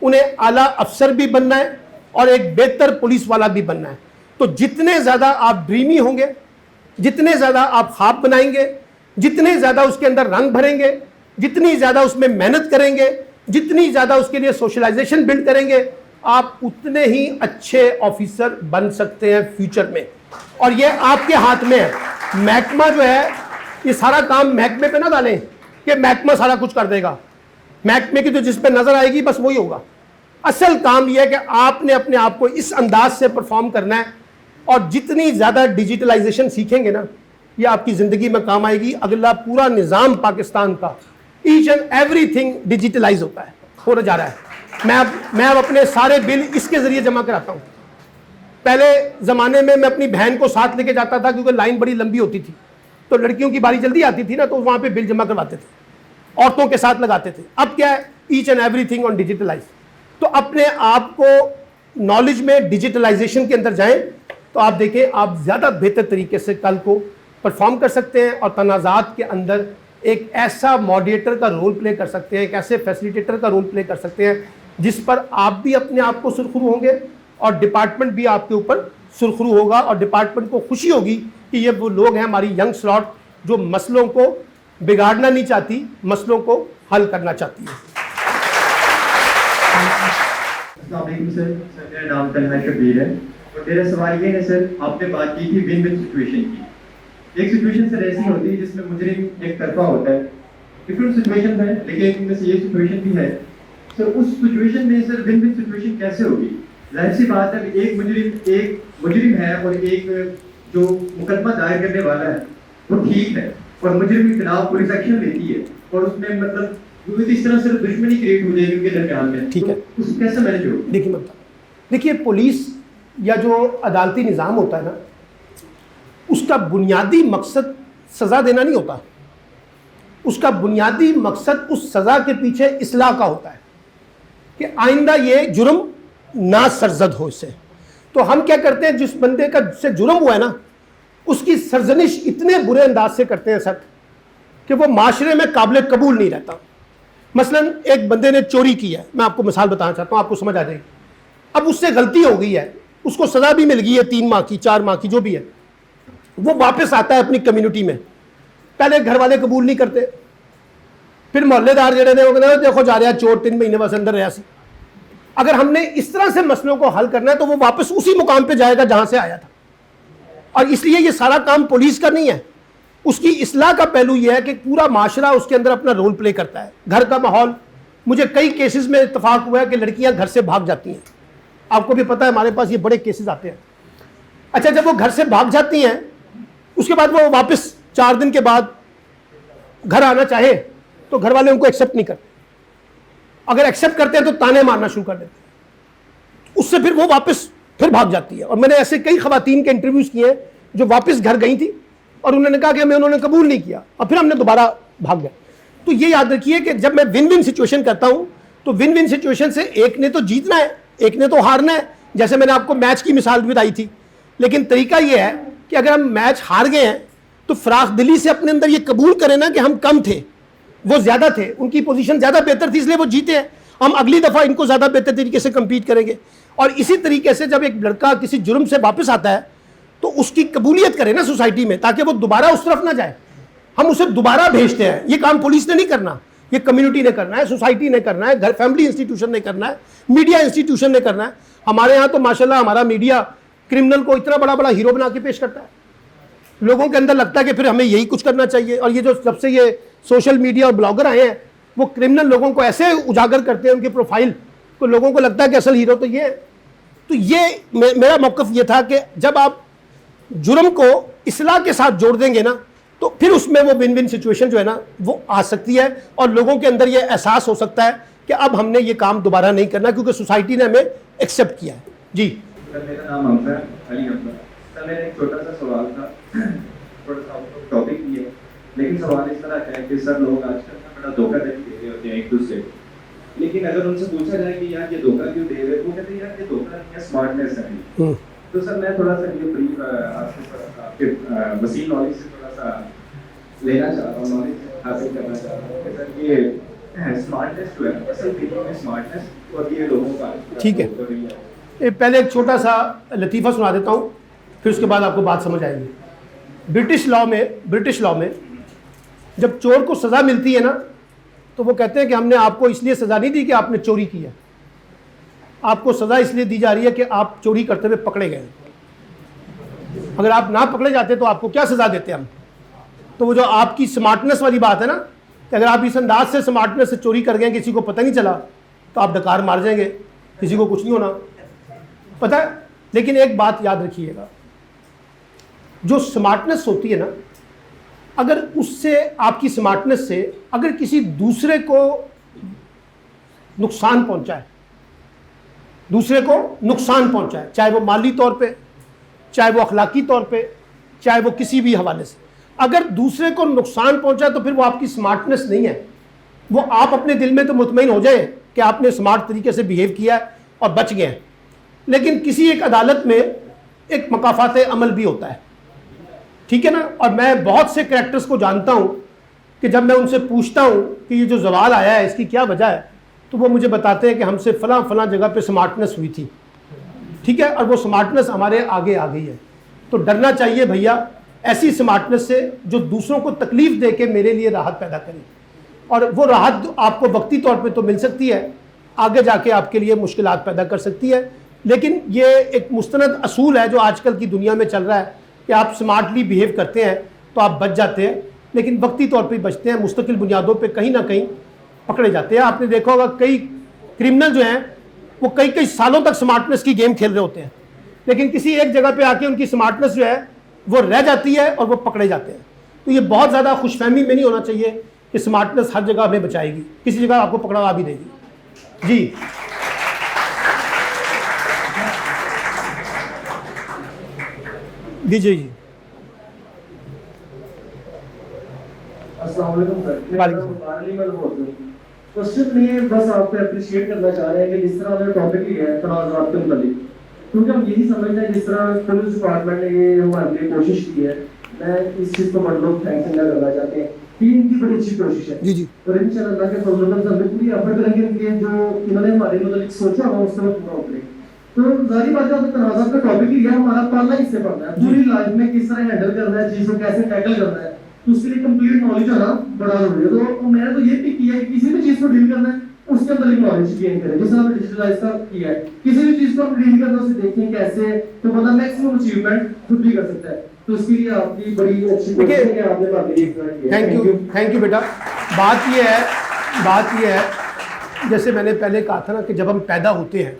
انہیں اعلیٰ افسر بھی بننا ہے اور ایک بہتر پولیس والا بھی بننا ہے. تو جتنے زیادہ آپ ڈریمی ہوں گے، جتنے زیادہ آپ خواب بنائیں گے، جتنے زیادہ اس کے اندر رنگ بھریں گے، جتنی زیادہ اس میں محنت کریں گے، جتنی زیادہ اس کے لیے سوشلائزیشن بلڈ کریں گے، آپ اتنے ہی اچھے آفیسر بن سکتے ہیں فیوچر میں. اور یہ آپ کے ہاتھ میں ہے. محکمہ جو ہے یہ سارا کام محکمے پہ نہ ڈالیں کہ محکمہ سارا کچھ کر دے گا. محکمے کی تو جس پہ نظر آئے گی بس وہی ہوگا. اصل کام یہ ہے کہ آپ نے اپنے آپ کو اس انداز سے پرفارم کرنا ہے, اور جتنی زیادہ ڈیجیٹلائزیشن سیکھیں گے نا, یہ آپ کی زندگی میں کام آئے گی. اگلا پورا نظام پاکستان کا each and every thing digitalise ہوتا ہے, ہو جا رہا ہے. میں اب اپنے سارے بل اس کے ذریعے جمع کراتا ہوں. پہلے زمانے میں اپنی بہن کو ساتھ لے کے جاتا تھا کیونکہ لائن بڑی لمبی ہوتی تھی, تو لڑکیوں کی باری جلدی آتی تھی نا, تو وہاں پہ بل جمع کرواتے تھے, عورتوں کے ساتھ لگاتے تھے. اب کیا ہے, each and every thing on digitalise. تو اپنے آپ کو نالج میں ڈیجیٹلائزیشن کے اندر جائیں تو آپ دیکھیں آپ زیادہ بہتر طریقے سے کل کو پرفارم کر سکتے ہیں, اور تنازعات کے اندر ایک ایسا ماڈریٹر کا رول پلے کر سکتے ہیں, ایک ایسے فیسیلیٹیٹر کا رول پلے کر سکتے ہیں جس پر آپ بھی اپنے آپ کو سرخرو ہوں گے, اور ڈپارٹمنٹ بھی آپ کے اوپر سرخرو ہوگا, اور ڈپارٹمنٹ کو خوشی ہوگی کہ یہ وہ لوگ ہیں ہماری ینگ سلاٹ جو مسئلوں کو بگاڑنا نہیں چاہتی, مسئلوں کو حل کرنا چاہتی ہے. السلام علیکم سر. میرا نام تنہا کبیر ہے, اور میرا سوال یہ ہے سر, آپ نے بات کی تھی ون ون سچویشن کی. ایک سچویشن سر ایسی ہوتی ہے جس میں مجرم ایک طرفہ ہوتا ہے, ڈفرنٹ سچویشن ہے, لیکن ان میں سے یہ سچویشن بھی ہے سر. اس سچویشن میں سر ون ون سچویشن کیسے ہوگی؟ ظاہر سی بات ہے کہ ایک مجرم ہے اور ایک جو مقدمہ دائر کرنے والا ہے وہ ٹھیک ہے, اور مجرم کے خلاف پولیس ایکشن لیتی ہے, اور اس میں مطلب اس طرح صرف دشمنی کریٹ ہو جائے گی ان کے درمیان میں. ٹھیک ہے, اس کو کیسے مینج ہوگا؟ دیکھیے پولیس یا جو عدالتی نظام ہوتا ہے نا, اس کا بنیادی مقصد سزا دینا نہیں ہوتا. اس کا بنیادی مقصد اس سزا کے پیچھے اصلاح کا ہوتا ہے کہ آئندہ یہ جرم نہ سرزد ہو اس سے. تو ہم کیا کرتے ہیں, جس بندے کا سے جرم ہوا ہے نا, اس کی سرزنش اتنے برے انداز سے کرتے ہیں سر کہ وہ معاشرے میں قابل قبول نہیں رہتا. مثلا ایک بندے نے چوری کی ہے, میں آپ کو مثال بتانا چاہتا ہوں, آپ کو سمجھ آ جائے گی. اب اس سے غلطی ہو گئی ہے, اس کو سزا بھی مل گئی ہے 3 ماہ کی 4 ماہ کی جو بھی ہے, وہ واپس آتا ہے اپنی کمیونٹی میں. پہلے گھر والے قبول نہیں کرتے, پھر محلے دار جڑے نے وہ کہتے ہیں دیکھو جا رہا 4-3 مہینے بس اندر رہا سی. اگر ہم نے اس طرح سے مسئلوں کو حل کرنا ہے تو وہ واپس اسی مقام پہ جائے گا جہاں سے آیا تھا. اور اس لیے یہ سارا کام پولیس کا نہیں ہے, اس کی اصلاح کا پہلو یہ ہے کہ پورا معاشرہ اس کے اندر اپنا رول پلے کرتا ہے. گھر کا ماحول, مجھے کئی کیسز میں اتفاق ہوا ہے کہ لڑکیاں گھر سے بھاگ جاتی ہیں, آپ کو بھی پتہ ہے ہمارے پاس یہ بڑے کیسز آتے ہیں. اچھا جب وہ گھر سے بھاگ جاتی ہیں اس کے بعد وہ واپس 4 دن کے بعد گھر آنا چاہے تو گھر والے ان کو ایکسیپٹ نہیں کرتے. اگر ایکسیپٹ کرتے ہیں تو تانے مارنا شروع کر دیتے ہیں, اس سے پھر وہ واپس پھر بھاگ جاتی ہے. اور میں نے ایسے کئی خواتین کے انٹرویوز کیے ہیں جو واپس گھر گئی تھی اور انہوں نے کہا کہ ہمیں انہوں نے قبول نہیں کیا, اور پھر ہم نے دوبارہ بھاگ گئے. تو یہ یاد رکھیے کہ جب میں ون ون سچویشن کرتا ہوں تو ون ون سچویشن سے ایک نے تو جیتنا ہے, ایک نے تو ہارنا ہے. جیسے میں نے آپ کو میچ کی مثال بھی بتائی تھی, لیکن طریقہ یہ ہے کہ اگر ہم میچ ہار گئے ہیں تو فراخ دلی سے اپنے اندر یہ قبول کریں نا کہ ہم کم تھے, وہ زیادہ تھے, ان کی پوزیشن زیادہ بہتر تھی اس لیے وہ جیتے ہیں, ہم اگلی دفعہ ان کو زیادہ بہتر طریقے سے کمپیٹ کریں گے. اور اسی طریقے سے جب ایک لڑکا کسی جرم سے واپس آتا ہے تو اس کی قبولیت کرے نا سوسائٹی میں, تاکہ وہ دوبارہ اس طرف نہ جائے. ہم اسے دوبارہ بھیجتے ہیں, یہ کام پولیس نے نہیں کرنا, یہ کمیونٹی نے کرنا ہے, سوسائٹی نے کرنا ہے, گھر فیملی انسٹیٹیوشن نے کرنا ہے, میڈیا انسٹیٹیوشن نے کرنا ہے. ہمارے ہاں تو ماشاءاللہ ہمارا میڈیا کرمنل کو اتنا بڑا ہیرو بنا کے پیش کرتا ہے, لوگوں کے اندر لگتا ہے کہ پھر ہمیں یہی کچھ کرنا چاہیے. اور یہ جو جب سے یہ سوشل میڈیا اور بلاگر آئے ہیں وہ کرمنل لوگوں کو ایسے اجاگر کرتے ہیں ان کی پروفائل کو, لوگوں کو لگتا ہے کہ اصل ہیرو تو یہ ہے. تو یہ میرا موقف یہ تھا کہ جب آپ جرم کو اصلاح کے ساتھ جوڑ دیں گے نا تو پھر اس میں وہ ون ون سچویشن جو ہے نا وہ آ سکتی ہے, اور لوگوں کے اندر یہ احساس ہو سکتا ہے کہ اب ہم نے یہ کام دوبارہ نہیں کرنا کیونکہ سوسائٹی نے ہمیں ایکسیپٹ کیا ہے. جی میرا نام حمزہ علی حمزہ. سر میرا ایک چھوٹا سا سوال تھا, تھوڑا سا ٹاپک بھی ہے, لیکن سوال اس طرح ہے کہ سر لوگ آج کل نا بڑا دھوکہ دہی دے رہے ہوتے ہیں ایک دوسرے کو, لیکن اگر ان سے پوچھا جائے کہ یار یہ دھوکہ کیوں دے رہے, وہ کہتے ہیں یار یہ دھوکہ نہیں ہے, اسمارٹنیس ہے. تو سر میں تھوڑا سا یہ بریف آپ کے وسیع نالج سے تھوڑا سا لینا چاہتا ہوں, نالج حاصل کرنا چاہتا ہوں کہ سر یہ اسمارٹنیس جو ہے اصل فیلنگ میں اسمارٹنس اور یہ لوگوں کا. ٹھیک ہے, پہلے ایک چھوٹا سا لطیفہ سنا دیتا ہوں, پھر اس کے بعد آپ کو بات سمجھ آئے گی. برٹش لاء میں جب چور کو سزا ملتی ہے نا تو وہ کہتے ہیں کہ ہم نے آپ کو اس لیے سزا نہیں دی کہ آپ نے چوری کی ہے, آپ کو سزا اس لیے دی جا رہی ہے کہ آپ چوری کرتے ہوئے پکڑے گئے. اگر آپ نہ پکڑے جاتے تو آپ کو کیا سزا دیتے ہم. تو وہ جو آپ کی سمارٹنس والی بات ہے نا کہ اگر آپ اس انداز سے سمارٹنس سے چوری کر گئے کسی کو پتہ نہیں چلا تو آپ ڈکار مار جائیں گے, کسی کو کچھ نہیں ہونا, پتہ ہے. لیکن ایک بات یاد رکھیے گا, جو سمارٹنس ہوتی ہے نا, اگر اس سے آپ کی سمارٹنس سے اگر کسی دوسرے کو نقصان پہنچائے, دوسرے کو نقصان پہنچائے, چاہے وہ مالی طور پہ, چاہے وہ اخلاقی طور پہ, چاہے وہ کسی بھی حوالے سے, اگر دوسرے کو نقصان پہنچائے تو پھر وہ آپ کی سمارٹنس نہیں ہے. وہ آپ اپنے دل میں تو مطمئن ہو جائیں کہ آپ نے سمارٹ طریقے سے بیہیو کیا ہے اور بچ گئے ہیں, لیکن کسی ایک عدالت میں ایک مکافات عمل بھی ہوتا ہے, ٹھیک ہے نا. اور میں بہت سے کریکٹرز کو جانتا ہوں کہ جب میں ان سے پوچھتا ہوں کہ یہ جو زوال آیا ہے اس کی کیا وجہ ہے, تو وہ مجھے بتاتے ہیں کہ ہم سے فلاں فلاں جگہ پہ سمارٹنس ہوئی تھی, ٹھیک ہے, اور وہ سمارٹنس ہمارے آگے آ گئی ہے. تو ڈرنا چاہیے بھیا ایسی سمارٹنس سے جو دوسروں کو تکلیف دے کے میرے لیے راحت پیدا کرے, اور وہ راحت آپ کو وقتی طور پہ تو مل سکتی ہے, آگے جا کے آپ کے لیے مشکلات پیدا کر سکتی ہے. لیکن یہ ایک مستند اصول ہے جو آج کل کی دنیا میں چل رہا ہے کہ آپ سمارٹلی بیہیو کرتے ہیں تو آپ بچ جاتے ہیں, لیکن وقتی طور پہ بچتے ہیں, مستقل بنیادوں پہ کہیں نہ کہیں پکڑے جاتے ہیں. آپ نے دیکھا ہوگا کئی کرمنل جو ہیں وہ کئی سالوں تک سمارٹنس کی گیم کھیل رہے ہوتے ہیں, لیکن کسی ایک جگہ پہ آ کے ان کی سمارٹنس جو ہے وہ رہ جاتی ہے اور وہ پکڑے جاتے ہیں. تو یہ بہت زیادہ خوش فہمی میں نہیں ہونا چاہیے کہ سمارٹنس ہر جگہ ہمیں بچائے گی, کسی جگہ آپ کو پکڑا بھی دے گی. جی دیجیے. جی السلام علیکم سر. وعلیکم کوشچن میں بس آپ کو اپریشیٹ کرنا چاہ رہے ہیں کہ جس طرح ہم نے ٹاپک لیا ہے تنازعات کے متعلق, کیونکہ ہم یہی سمجھتے ہیں جس طرح پولیس ڈپارٹمنٹ نے یہ ہمارے لیے کوشش کی ہے, میں اس چیز کو بڑے لوگ تھینکس ادا کرنا چاہتے ہیں. ٹیم کی بڑی اچھی کوشش ہے. جی جی, اور انشاءاللہ اللہ کے فضل و کرم سے ہم پوری ایفرٹ کریں گے کہ جو انہوں نے ہمارے متعلق سوچا ہوا اس کو پورا اترے. تو ظاہری بات ہے تنازعات کا ٹاپک ہی ہے, ہمارا پڑھنا اس سے پڑھنا ہے, پوری لائف میں کس طرح ہینڈل کرنا ہے, چیزوں کیسے ٹیکل کرنا ہے, تو اس کے لیے کمپلیٹ نالج ہونا بڑا ضروری ہے. تو میں نے تو یہ پک کیا ہے کہ کسی بھی چیز کو ڈیل کرنا ہے اس کے اندر ایک نالج گین کریں, جس طرح ڈیجیٹلائز کا کیا ہے, کسی بھی چیز کو ہم ڈیل کرنا اسے دیکھیں کیسے, تو بندہ میکسیمم اچیومنٹ خود بھی کر سکتا ہے. تو اس کے لیے آپ کی بڑی اچھی کوشش ہے کہ آپ نے بات تھینک یو بیٹا. بات یہ ہے جیسے میں نے پہلے کہا تھا نا کہ جب ہم پیدا ہوتے ہیں,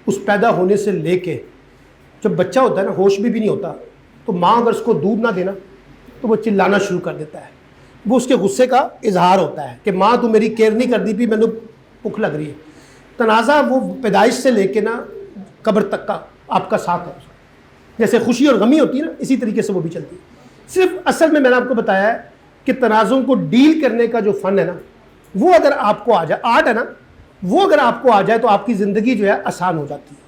اس پیدا ہونے سے لے کے جب بچہ ہوتا ہے نا, ہوش بھی نہیں ہوتا, تو ماں اگر اس کو دودھ نہ دینا تو وہ چلانا شروع کر دیتا ہے. وہ اس کے غصے کا اظہار ہوتا ہے کہ ماں تو میری کیئر نہیں کر دی بھی, مجھے بھوک لگ رہی ہے. تنازع وہ پیدائش سے لے کے نا قبر تک کا آپ کا ساتھ ہے, جیسے خوشی اور غمی ہوتی ہے نا, اسی طریقے سے وہ بھی چلتی ہے. صرف اصل میں نے آپ کو بتایا ہے کہ تنازعوں کو ڈیل کرنے کا جو فن ہے نا, وہ اگر آپ کو آ جائے, آرٹ ہے نا, وہ اگر آپ کو آ جائے تو آپ کی زندگی جو ہے آسان ہو جاتی ہے.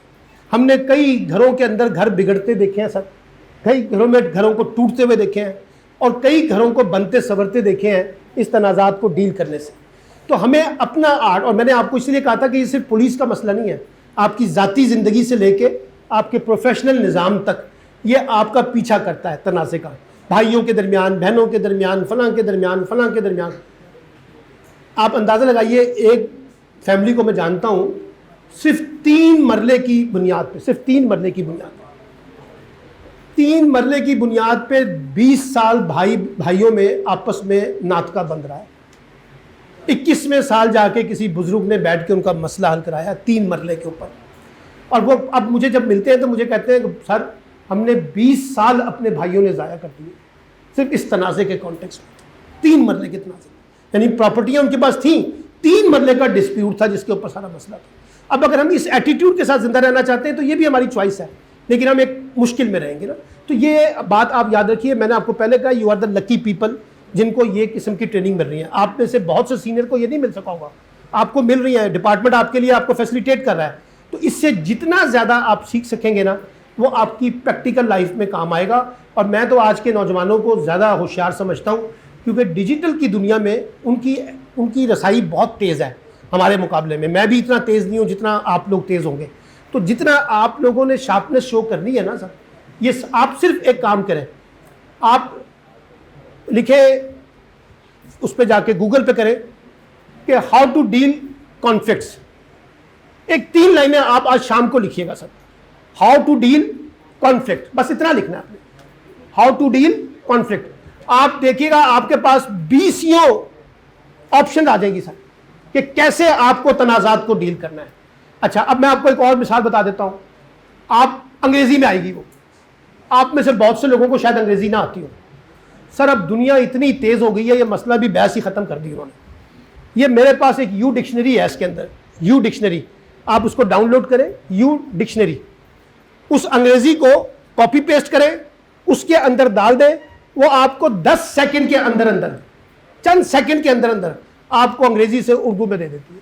ہم نے کئی گھروں کے اندر گھر بگڑتے دیکھے ہیں سر, کئی گھروں میں گھروں کو ٹوٹتے ہوئے دیکھے ہیں, اور کئی گھروں کو بنتے سنورتے دیکھے ہیں اس تنازعات کو ڈیل کرنے سے. تو ہمیں اپنا آرٹ, اور میں نے آپ کو اس لیے کہا تھا کہ یہ صرف پولیس کا مسئلہ نہیں ہے, آپ کی ذاتی زندگی سے لے کے آپ کے پروفیشنل نظام تک یہ آپ کا پیچھا کرتا ہے تنازع کا, بھائیوں کے درمیان, بہنوں کے درمیان, فلاں کے درمیان, فلاں کے درمیان. آپ اندازہ لگائیے, ایک فیملی کو میں جانتا ہوں صرف 3 مرلے کی بنیاد پہ, صرف 3 مرلے کی بنیاد پہ, 3 مرلے کی بنیاد پہ 20 سال بھائیوں میں آپس میں ناطقہ بند رہا ہے. 21ویں سال جا کے کسی بزرگ نے بیٹھ کے ان کا مسئلہ حل کرایا 3 مرلے کے اوپر. اور وہ اب مجھے جب ملتے ہیں تو مجھے کہتے ہیں کہ سر ہم نے 20 سال اپنے بھائیوں نے ضائع کر دیے صرف اس تنازع کے کانٹیکسٹ میں. 3 مرلے کے تنازع, یعنی پراپرٹیاں ان کے پاس تھیں, 3 مرلے کا ڈسپیوٹ تھا جس کے اوپر سارا مسئلہ تھا. اب اگر ہم اس ایٹیٹیوڈ کے ساتھ زندہ رہنا چاہتے ہیں تو یہ بھی ہماری چوائس ہے, لیکن ہم ایک مشکل میں رہیں گے نا. تو یہ بات آپ یاد رکھیے, میں نے آپ کو پہلے کہا you are the lucky people جن کو یہ قسم کی ٹریننگ مل رہی ہے. آپ میں سے بہت سے سینئر کو یہ نہیں مل سکا ہوگا, آپ کو مل رہی ہے, ڈپارٹمنٹ آپ کے لیے آپ کو فیسلیٹیٹ کر رہا ہے. تو اس سے جتنا زیادہ آپ سیکھ سکیں گے نا, وہ آپ کی پریکٹیکل لائف میں کام آئے گا. اور میں تو آج کے نوجوانوں کو زیادہ ہوشیار سمجھتا ہوں, کیونکہ ڈیجیٹل کی دنیا میں ان کی رسائی بہت تیز ہے ہمارے مقابلے میں. میں بھی اتنا تیز نہیں ہوں جتنا آپ لوگ تیز ہوں گے. تو جتنا آپ لوگوں نے شارپنیس شو کرنی ہے نا سر, یہ آپ صرف ایک کام کریں, آپ لکھیں اس پہ جا کے گوگل پہ کریں کہ ہاؤ ٹو ڈیل کانفلکٹس. ایک 3 لائنیں آپ آج شام کو لکھیے گا سر, ہاؤ ٹو ڈیل کانفلکٹ, بس اتنا لکھنا ہے آپ نے, ہاؤ ٹو ڈیل کانفلکٹ. آپ دیکھیے گا آپ کے پاس 20 آپشن آ جائیں گی سر کہ کیسے آپ کو تنازعات کو ڈیل کرنا ہے. اچھا اب میں آپ کو ایک اور مثال بتا دیتا ہوں. آپ انگریزی میں آئے گی وہ, آپ میں سے بہت سے لوگوں کو شاید انگریزی نہ آتی ہو. سر اب دنیا اتنی تیز ہو گئی ہے, یہ مسئلہ بھی بحث ہی ختم کر دی انہوں نے. یہ میرے پاس ایک یو ڈکشنری ہے, اس کے اندر یو ڈکشنری, آپ اس کو ڈاؤن لوڈ کریں, یو ڈکشنری, اس انگریزی کو کاپی پیسٹ کریں, اس کے اندر ڈال دیں, وہ آپ کو 10 سیکنڈ کے اندر اندر, چند سیکنڈ کے اندر اندر آپ کو انگریزی سے اردو میں دے دیتی ہے.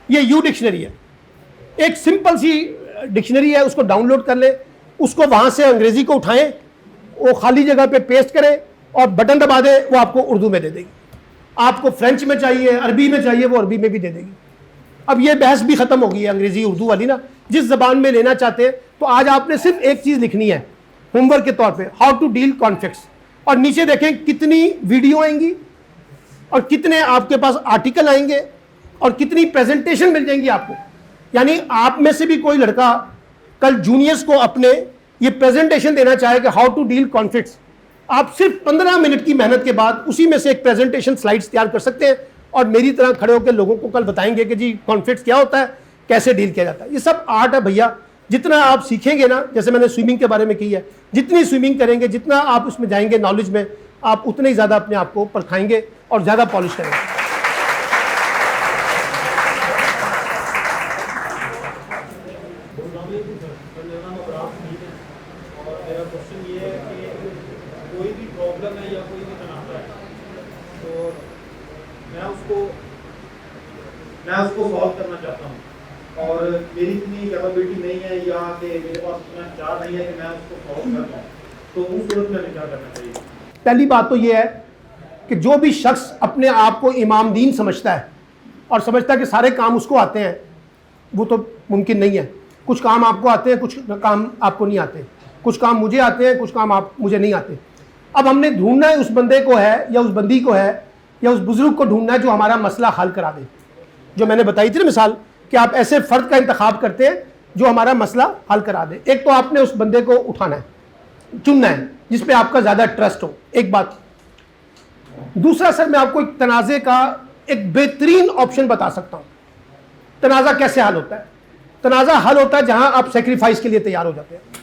یہ یو ڈکشنری ہے, ایک سمپل سی ڈکشنری ہے, اس کو ڈاؤن لوڈ کر لیں, اس کو وہاں سے انگریزی کو اٹھائیں, وہ خالی جگہ پہ پیسٹ کریں اور بٹن دبا دیں, وہ آپ کو اردو میں دے دے گی. آپ کو فرینچ میں چاہیے, عربی میں چاہیے, وہ عربی میں بھی دے دے گی. اب یہ بحث بھی ختم ہو گئی ہے انگریزی اردو والی نا, جس زبان میں لینا چاہتے ہیں. تو آج آپ نے صرف ایک چیز لکھنی ہے ہوم ورک کے طور پہ, ہاؤ ٹو ڈیل کانفلکٹس, اور نیچے دیکھیں کتنی ویڈیو آئیں گی اور کتنے آپ کے پاس آرٹیکل آئیں گے اور کتنی پریزنٹیشن مل جائیں گی آپ کو. یعنی آپ میں سے بھی کوئی لڑکا کل جونیئرس کو اپنے یہ پریزنٹیشن دینا چاہے کہ ہاؤ ٹو ڈیل کانفلکٹس, آپ صرف 15 منٹ کی محنت کے بعد اسی میں سے ایک پریزنٹیشن سلائڈز تیار کر سکتے ہیں, اور میری طرح کھڑے ہو کے لوگوں کو کل بتائیں گے کہ جی کانفلکٹس کیا ہوتا ہے, کیسے ڈیل کیا جاتا ہے. یہ سب آرٹ ہے بھیا. جتنا آپ سیکھیں گے نا, جیسے میں نے سوئمنگ کے بارے میں کی ہے, جتنی سوئمنگ کریں گے, جتنا آپ اس میں جائیں گے نالج میں, آپ اتنے ہی زیادہ اپنے آپ کو پرکھائیں گے اور زیادہ پالش کریں گے. میں اس کو سالو کرنا چاہتا ہوں, اور میری اتنی کیپیبلٹی نہیں ہے یا کہ میرے پاس اتنا چار نہیں ہے کہ میں اس کو سالو کر پاؤں, تو اس صورت میں کیا کرنا چاہیے؟ پہلی بات تو یہ ہے کہ جو بھی شخص اپنے آپ کو امام دین سمجھتا ہے اور سمجھتا ہے کہ سارے کام اس کو آتے ہیں, وہ تو ممکن نہیں ہے. کچھ کام آپ کو آتے ہیں, کچھ کام آپ کو نہیں آتے, کچھ کام مجھے آتے ہیں, کچھ کام مجھے نہیں آتے. اب ہم نے ڈھونڈنا ہے اس بندے کو ہے یا اس بندی کو ہے یا اس بزرگ کو ڈھونڈنا ہے جو ہمارا مسئلہ حل کرا دے. جو میں نے بتائی تھی نا مثال, کہ آپ ایسے فرد کا انتخاب کرتے ہیں جو ہمارا مسئلہ حل کرا دے. ایک تو آپ نے اس بندے کو اٹھانا ہے, چننا ہے جس پہ آپ کا زیادہ ٹرسٹ ہو, ایک بات. دوسرا سر میں آپ کو ایک تنازع کا ایک بہترین آپشن بتا سکتا ہوں. تنازع کیسے حل ہوتا ہے؟ تنازع حل ہوتا ہے جہاں آپ سیکریفائس کے لیے تیار ہو جاتے ہیں.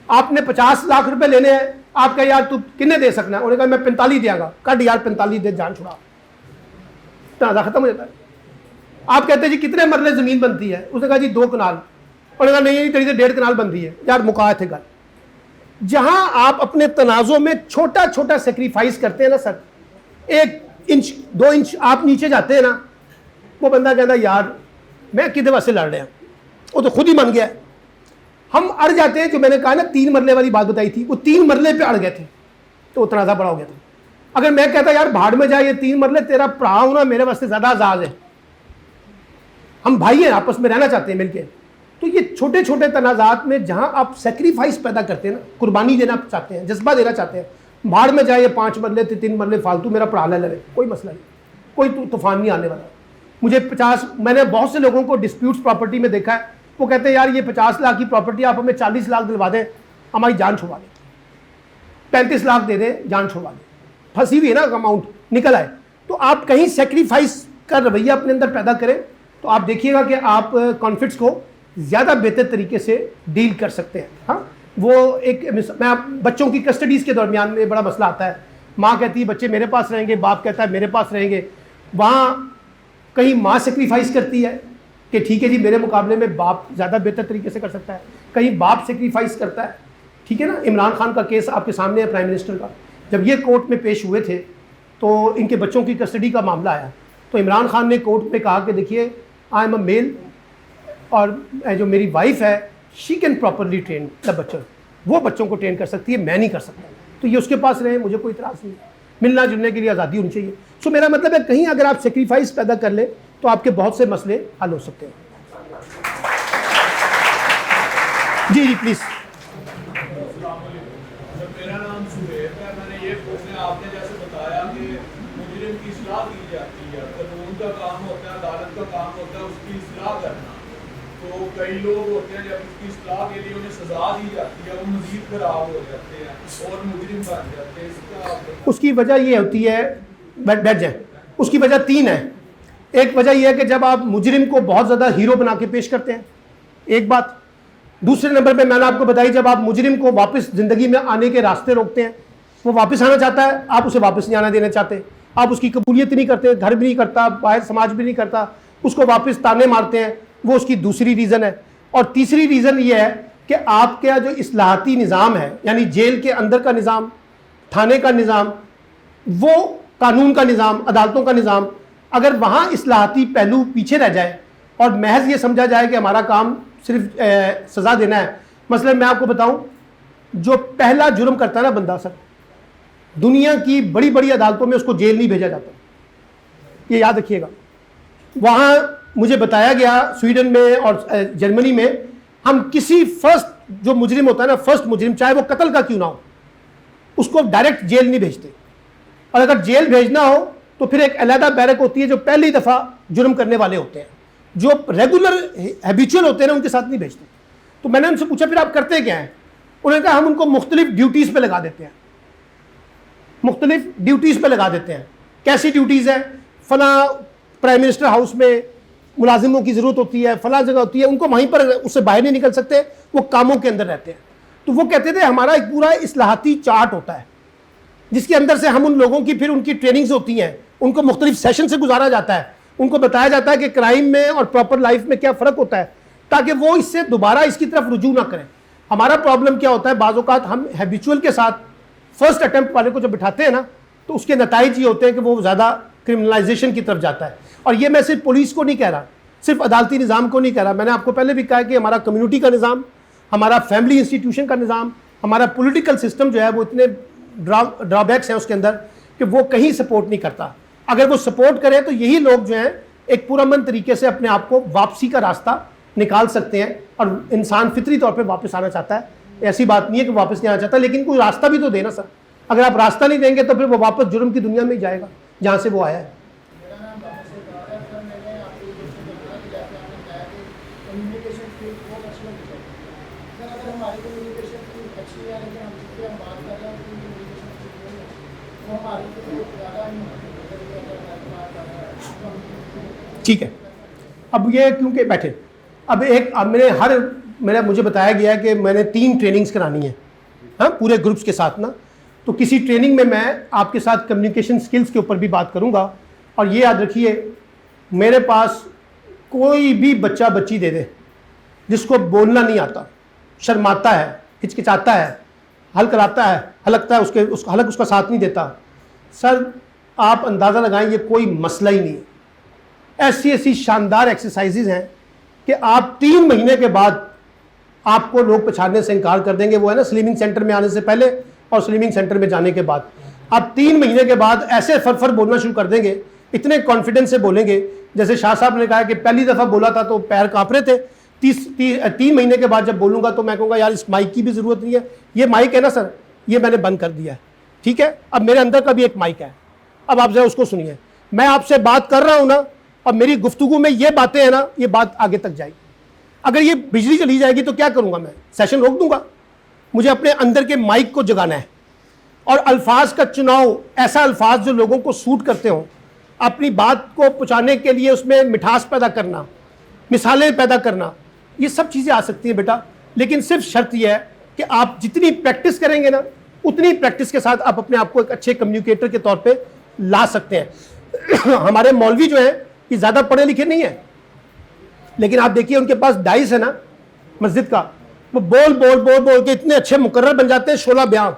آپ نے 50 لاکھ روپے لینے ہیں, آپ کہا یار تو کتنے دے سکنا ہے, انہوں نے کہا میں 45 دیا گا, کٹ یار 45 دے, جان چھڑا, تنازع ختم ہو جاتا ہے. آپ کہتے ہیں جی کتنے مرلے زمین بنتی ہے, اس نے کہا جی 2 کنال, انہوں نے کہا نہیں کہیں سے 1.5 کنال بنتی ہے, یار مکا تھے گل. جہاں آپ اپنے تنازع میں چھوٹا چھوٹا سیکریفائس کرتے ہیں نا سر, 1 انچ 2 انچ آپ نیچے جاتے ہیں نا, وہ بندہ کہتا ہے یار میں کدے واسطے لڑ رہا ہوں, وہ تو خود ہی من گیا. ہم اڑ جاتے ہیں, جو میں نے کہا نا 3 مرلے والی بات بتائی تھی, وہ 3 مرلے پہ اڑ گئے تھے, تو وہ تنازع بڑا ہو گیا تھا. اگر میں کہتا یار بھاڑ میں جائے, یہ 3 مرلے تیرا پڑا ہونا میرے واسطے زیادہ اعزاز ہے, ہم بھائی ہیں, آپس میں رہنا چاہتے ہیں مل کے. تو یہ چھوٹے چھوٹے تنازعات میں جہاں آپ سیکریفائس پیدا کرتے ہیں نا, قربانی دینا چاہتے ہیں, جذبہ دینا چاہتے ہیں, بھاڑ میں جائے 5 مرلے 3 مرلے فالتو میرا پڑھا لے, کوئی مسئلہ نہیں, کوئی طوفان نہیں آنے والا. مجھے 50, میں نے بہت سے لوگوں کو ڈسپیوٹس پراپرٹی میں دیکھا ہے, وہ کہتے ہیں یار یہ 50 لاکھ کی پراپرٹی آپ ہمیں 40 لاکھ دلوا دیں, ہماری جان چھڑوا دیں, 35 لاکھ دے دیں, جان چھڑوا دیں, پھنسی ہوئی ہے نا اماؤنٹ نکل آئے. تو آپ کہیں سیکریفائس کا رویہ اپنے اندر پیدا کریں, تو آپ دیکھیے گا کہ آپ کانفلکٹس کو زیادہ بہتر طریقے سے ڈیل کر سکتے ہیں. ہاں وہ ایک میں بچوں کی کسٹڈیز کے درمیان میں بڑا مسئلہ آتا ہے, ماں کہتی ہے بچے میرے پاس رہیں گے, باپ کہتا ہے میرے پاس رہیں گے. وہاں کہیں ماں سیکریفائس کرتی ہے کہ ٹھیک ہے جی میرے مقابلے میں باپ زیادہ بہتر طریقے سے کر سکتا ہے, کہیں باپ سیکریفائس کرتا ہے. ٹھیک ہے نا, عمران خان کا کیس آپ کے سامنے ہے, پرائم منسٹر کا. جب یہ کورٹ میں پیش ہوئے تھے تو ان کے بچوں کی کسٹڈی کا معاملہ آیا, تو عمران خان نے کورٹ میں کہا کہ دیکھیے آئی ایم اے میل, اور جو میری وائف ہے شی کین پراپرلی ٹرین دا بچہ, وہ بچوں کو ٹرین کر سکتی ہے, میں نہیں کر سکتا. تو یہ اس کے پاس رہے, مجھے کوئی اعتراض نہیں, ملنا جلنے کے لیے آزادی ہونی چاہیے. سو میرا مطلب ہے کہیں اگر آپ سیکریفائس پیدا کر لیں تو آپ کے بہت سے مسئلے حل ہو سکتے ہیں. جی جی پلیز. میرا نام سہیب ہے, میں نے یہ پوچھنا, آپ نے جیسے بتایا کہ مجرم کی اصلاح کی جاتی ہے, قانون کا کام ہوتا ہے, عدالت کا کام ہوتا ہے اس کی اصلاح کرنا. تو کئی لوگ ہوتے ہیں جب اس کی اصلاح کے لیے انہیں سزا دی جاتی ہے وہ مزید خراب ہو جاتے ہیں اور مجرم بن جاتے ہیں. اس کی وجہ یہ ہوتی ہے, بیٹھ جائیں, اس کی وجہ 3 ہے. ایک وجہ یہ ہے کہ جب آپ مجرم کو بہت زیادہ ہیرو بنا کے پیش کرتے ہیں، ایک بات. دوسرے نمبر پہ میں نے آپ کو بتائی، جب آپ مجرم کو واپس زندگی میں آنے کے راستے روکتے ہیں، وہ واپس آنا چاہتا ہے، آپ اسے واپس نہیں آنا دینا چاہتے، آپ اس کی قبولیت نہیں کرتے، گھر بھی نہیں کرتا، باہر سماج بھی نہیں کرتا، اس کو واپس تانے مارتے ہیں، وہ اس کی دوسری ریزن ہے. اور تیسری ریزن یہ ہے کہ آپ کا جو اصلاحاتی نظام ہے، یعنی جیل کے اندر کا نظام، تھانے کا نظام، وہ قانون کا نظام، عدالتوں کا نظام، اگر وہاں اصلاحاتی پہلو پیچھے رہ جائے اور محض یہ سمجھا جائے کہ ہمارا کام صرف سزا دینا ہے. مثلا میں آپ کو بتاؤں، جو پہلا جرم کرتا ہے نا بندہ، سر دنیا کی بڑی بڑی عدالتوں میں اس کو جیل نہیں بھیجا جاتا، یہ یاد رکھیے گا. وہاں مجھے بتایا گیا سویڈن میں اور جرمنی میں، ہم کسی فرسٹ جو مجرم ہوتا ہے نا، فرسٹ مجرم چاہے وہ قتل کا کیوں نہ ہو، اس کو ڈائریکٹ جیل نہیں بھیجتے. اور اگر جیل بھیجنا ہو تو پھر ایک علیحدہ بیرک ہوتی ہے جو پہلی دفعہ جرم کرنے والے ہوتے ہیں، جو ریگولر ہیبیچول ہوتے ہیں نا، ان کے ساتھ نہیں بھیجتے. تو میں نے ان سے پوچھا پھر آپ کرتے کیا ہیں؟ انہوں نے کہا ہم ان کو مختلف ڈیوٹیز پہ لگا دیتے ہیں. مختلف ڈیوٹیز پہ لگا دیتے ہیں. کیسی ڈیوٹیز ہیں؟ فلاں پرائم منسٹر ہاؤس میں ملازموں کی ضرورت ہوتی ہے، فلاں جگہ ہوتی ہے، ان کو وہیں پر اس سے باہر نہیں نکل سکتے، وہ کاموں کے اندر رہتے ہیں. تو وہ کہتے تھے ہمارا ایک پورا اصلاحاتی چارٹ ہوتا ہے جس کے اندر سے ہم ان لوگوں کی پھر ان کی ٹریننگز ہوتی ہیں، ان کو مختلف سیشن سے گزارا جاتا ہے، ان کو بتایا جاتا ہے کہ کرائم میں اور پراپر لائف میں کیا فرق ہوتا ہے، تاکہ وہ اس سے دوبارہ اس کی طرف رجوع نہ کریں. ہمارا پرابلم کیا ہوتا ہے، بعض اوقات ہم ہیبیچول کے ساتھ فرسٹ اٹیمپٹ والے کو جب بٹھاتے ہیں نا، تو اس کے نتائج یہ ہوتے ہیں کہ وہ زیادہ کرمنلائزیشن کی طرف جاتا ہے. اور یہ میں صرف پولیس کو نہیں کہہ رہا، صرف عدالتی نظام کو نہیں کہہ رہا، میں نے آپ کو پہلے بھی کہا کہ ہمارا کمیونٹی کا نظام، ہمارا فیملی انسٹیٹیوشن کا نظام، ہمارا پولیٹیکل سسٹم جو ہے وہ اتنے ڈرا بیکس ہیں اس کے اندر کہ وہ کہیں سپورٹ نہیں کرتا. اگر وہ سپورٹ کرے تو یہی لوگ جو ہیں ایک پرامن طریقے سے اپنے آپ کو واپسی کا راستہ نکال سکتے ہیں. اور انسان فطری طور پہ واپس آنا چاہتا ہے، ایسی بات نہیں ہے کہ واپس نہیں آنا چاہتا، لیکن کوئی راستہ بھی تو دینا سر. اگر آپ راستہ نہیں دیں گے تو پھر وہ واپس جرم کی دنیا میں ہی جائے گا جہاں سے وہ آیا ہے. ٹھیک ہے، اب یہ کیونکہ بیٹھے، اب مجھے بتایا گیا ہے کہ میں نے 3 ٹریننگز کرانی ہیں، ہاں پورے گروپس کے ساتھ نا. تو کسی ٹریننگ میں آپ کے ساتھ کمیونیکیشن سکلز کے اوپر بھی بات کروں گا. اور یہ یاد رکھیے، میرے پاس کوئی بھی بچہ بچی دے دے جس کو بولنا نہیں آتا، شرماتا ہے، ہچکچاتا ہے، ہلکتا ہے، حلق اس کا ساتھ نہیں دیتا، سر آپ اندازہ لگائیں یہ کوئی مسئلہ ہی نہیں ہے. ایسی شاندار ایکسرسائزز ہیں کہ آپ 3 مہینے کے بعد آپ کو لوگ پہچاننے سے انکار کر دیں گے. وہ ہے نا سلیمنگ سینٹر میں آنے سے پہلے اور سلیمنگ سینٹر میں جانے کے بعد، آپ 3 مہینے کے بعد ایسے فر بولنا شروع کر دیں گے، اتنے کانفیڈنس سے بولیں گے. جیسے شاہ صاحب نے کہا کہ پہلی دفعہ بولا تھا تو پیر کانپ رہے تھے، 3 مہینے کے بعد جب بولوں گا تو میں کہوں گا یار اس مائک کی بھی ضرورت نہیں ہے. یہ مائک ہے نا سر، یہ میں نے بند کر دیا ہے، ٹھیک ہے. اب میرے اندر کا بھی ایک مائک ہے، اب آپ ذرا اس کو سنیے. میں آپ سے بات کر رہا ہوں نا، اور میری گفتگو میں یہ باتیں ہیں نا، یہ بات آگے تک جائے گی. اگر یہ بجلی چلی جائے گی تو کیا کروں گا؟ میں سیشن روک دوں گا. مجھے اپنے اندر کے مائک کو جگانا ہے، اور الفاظ کا چناؤ، ایسا الفاظ جو لوگوں کو سوٹ کرتے ہوں، اپنی بات کو پہنچانے کے لیے اس میں مٹھاس پیدا کرنا، مثالیں پیدا کرنا، یہ سب چیزیں آ سکتی ہیں بیٹا. لیکن صرف شرط یہ ہے کہ آپ جتنی پریکٹس کریں گے نا، اتنی پریکٹس کے ساتھ آپ اپنے آپ کو ایک اچھے کمیونیکیٹر کے طور پہ لا سکتے ہیں. ہمارے مولوی جو ہیں یہ زیادہ پڑھے لکھے نہیں ہیں، لیکن آپ دیکھیے ان کے پاس ڈائس ہے نا مسجد کا، وہ بول کے اتنے اچھے مقرر بن جاتے ہیں، شعلہ بیان،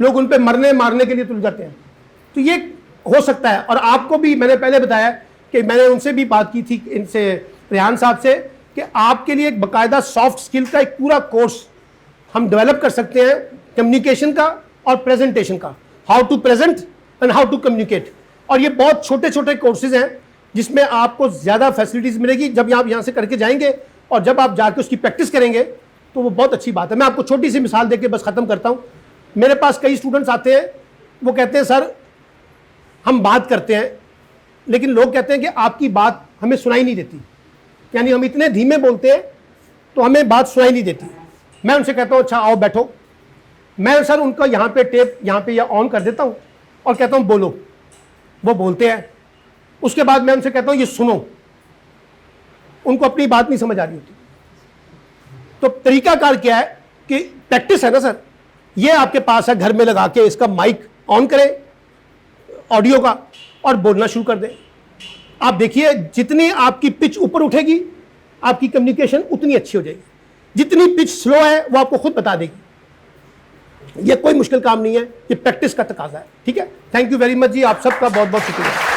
لوگ ان پہ مارنے کے لیے تل جاتے ہیں. تو یہ ہو سکتا ہے. اور آپ کو بھی میں نے پہلے بتایا کہ میں نے ان سے بھی بات کی تھی، ان سے ریحان صاحب سے، کہ آپ کے لیے ایک باقاعدہ سافٹ اسکل کا ایک پورا کورس ہم ڈیولپ کر سکتے ہیں، کمیونیکیشن کا اور پریزنٹیشن کا، how to present and how to communicate. اور یہ بہت چھوٹے کورسز ہیں جس میں آپ کو زیادہ فیسلٹیز ملے گی جب آپ یہاں سے کر کے جائیں گے، اور جب آپ جا کے اس کی پریکٹس کریں گے تو وہ بہت اچھی بات ہے. میں آپ کو چھوٹی سی مثال دے کے بس ختم کرتا ہوں. میرے پاس کئی اسٹوڈنٹس آتے ہیں، وہ کہتے ہیں سر ہم بات کرتے ہیں لیکن لوگ کہتے ہیں کہ آپ کی بات ہمیں سنائی نہیں دیتی، یعنی ہم اتنے دھیمے بولتے ہیں تو ہمیں بات سنائی نہیں دیتی. میں ان سے کہتا ہوں اچھا آؤ بیٹھو. میں سر ان کا یہاں پہ ٹیپ یہاں پہ یا آن کر دیتا ہوں اور کہتا ہوں بولو. وہ بولتے ہیں، اس کے بعد میں ان سے کہتا ہوں یہ سنو، ان کو اپنی بات نہیں سمجھ آ رہی ہوتی. تو طریقہ کار کیا ہے کہ پریکٹس ہے نا سر، یہ آپ کے پاس ہے، گھر میں لگا کے اس کا مائک آن کریں آڈیو کا اور بولنا شروع کر دیں. آپ دیکھیے جتنی آپ کی پچ اوپر اٹھے گی آپ کی کمیونیکیشن اتنی اچھی ہو جائے گی، جتنی پچ سلو ہے وہ آپ کو خود بتا دے گی. یہ کوئی مشکل کام نہیں ہے، یہ پریکٹس کا تقاضا ہے. ٹھیک ہے، تھینک یو ویری مچ جی، آپ سب کا بہت بہت شکریہ.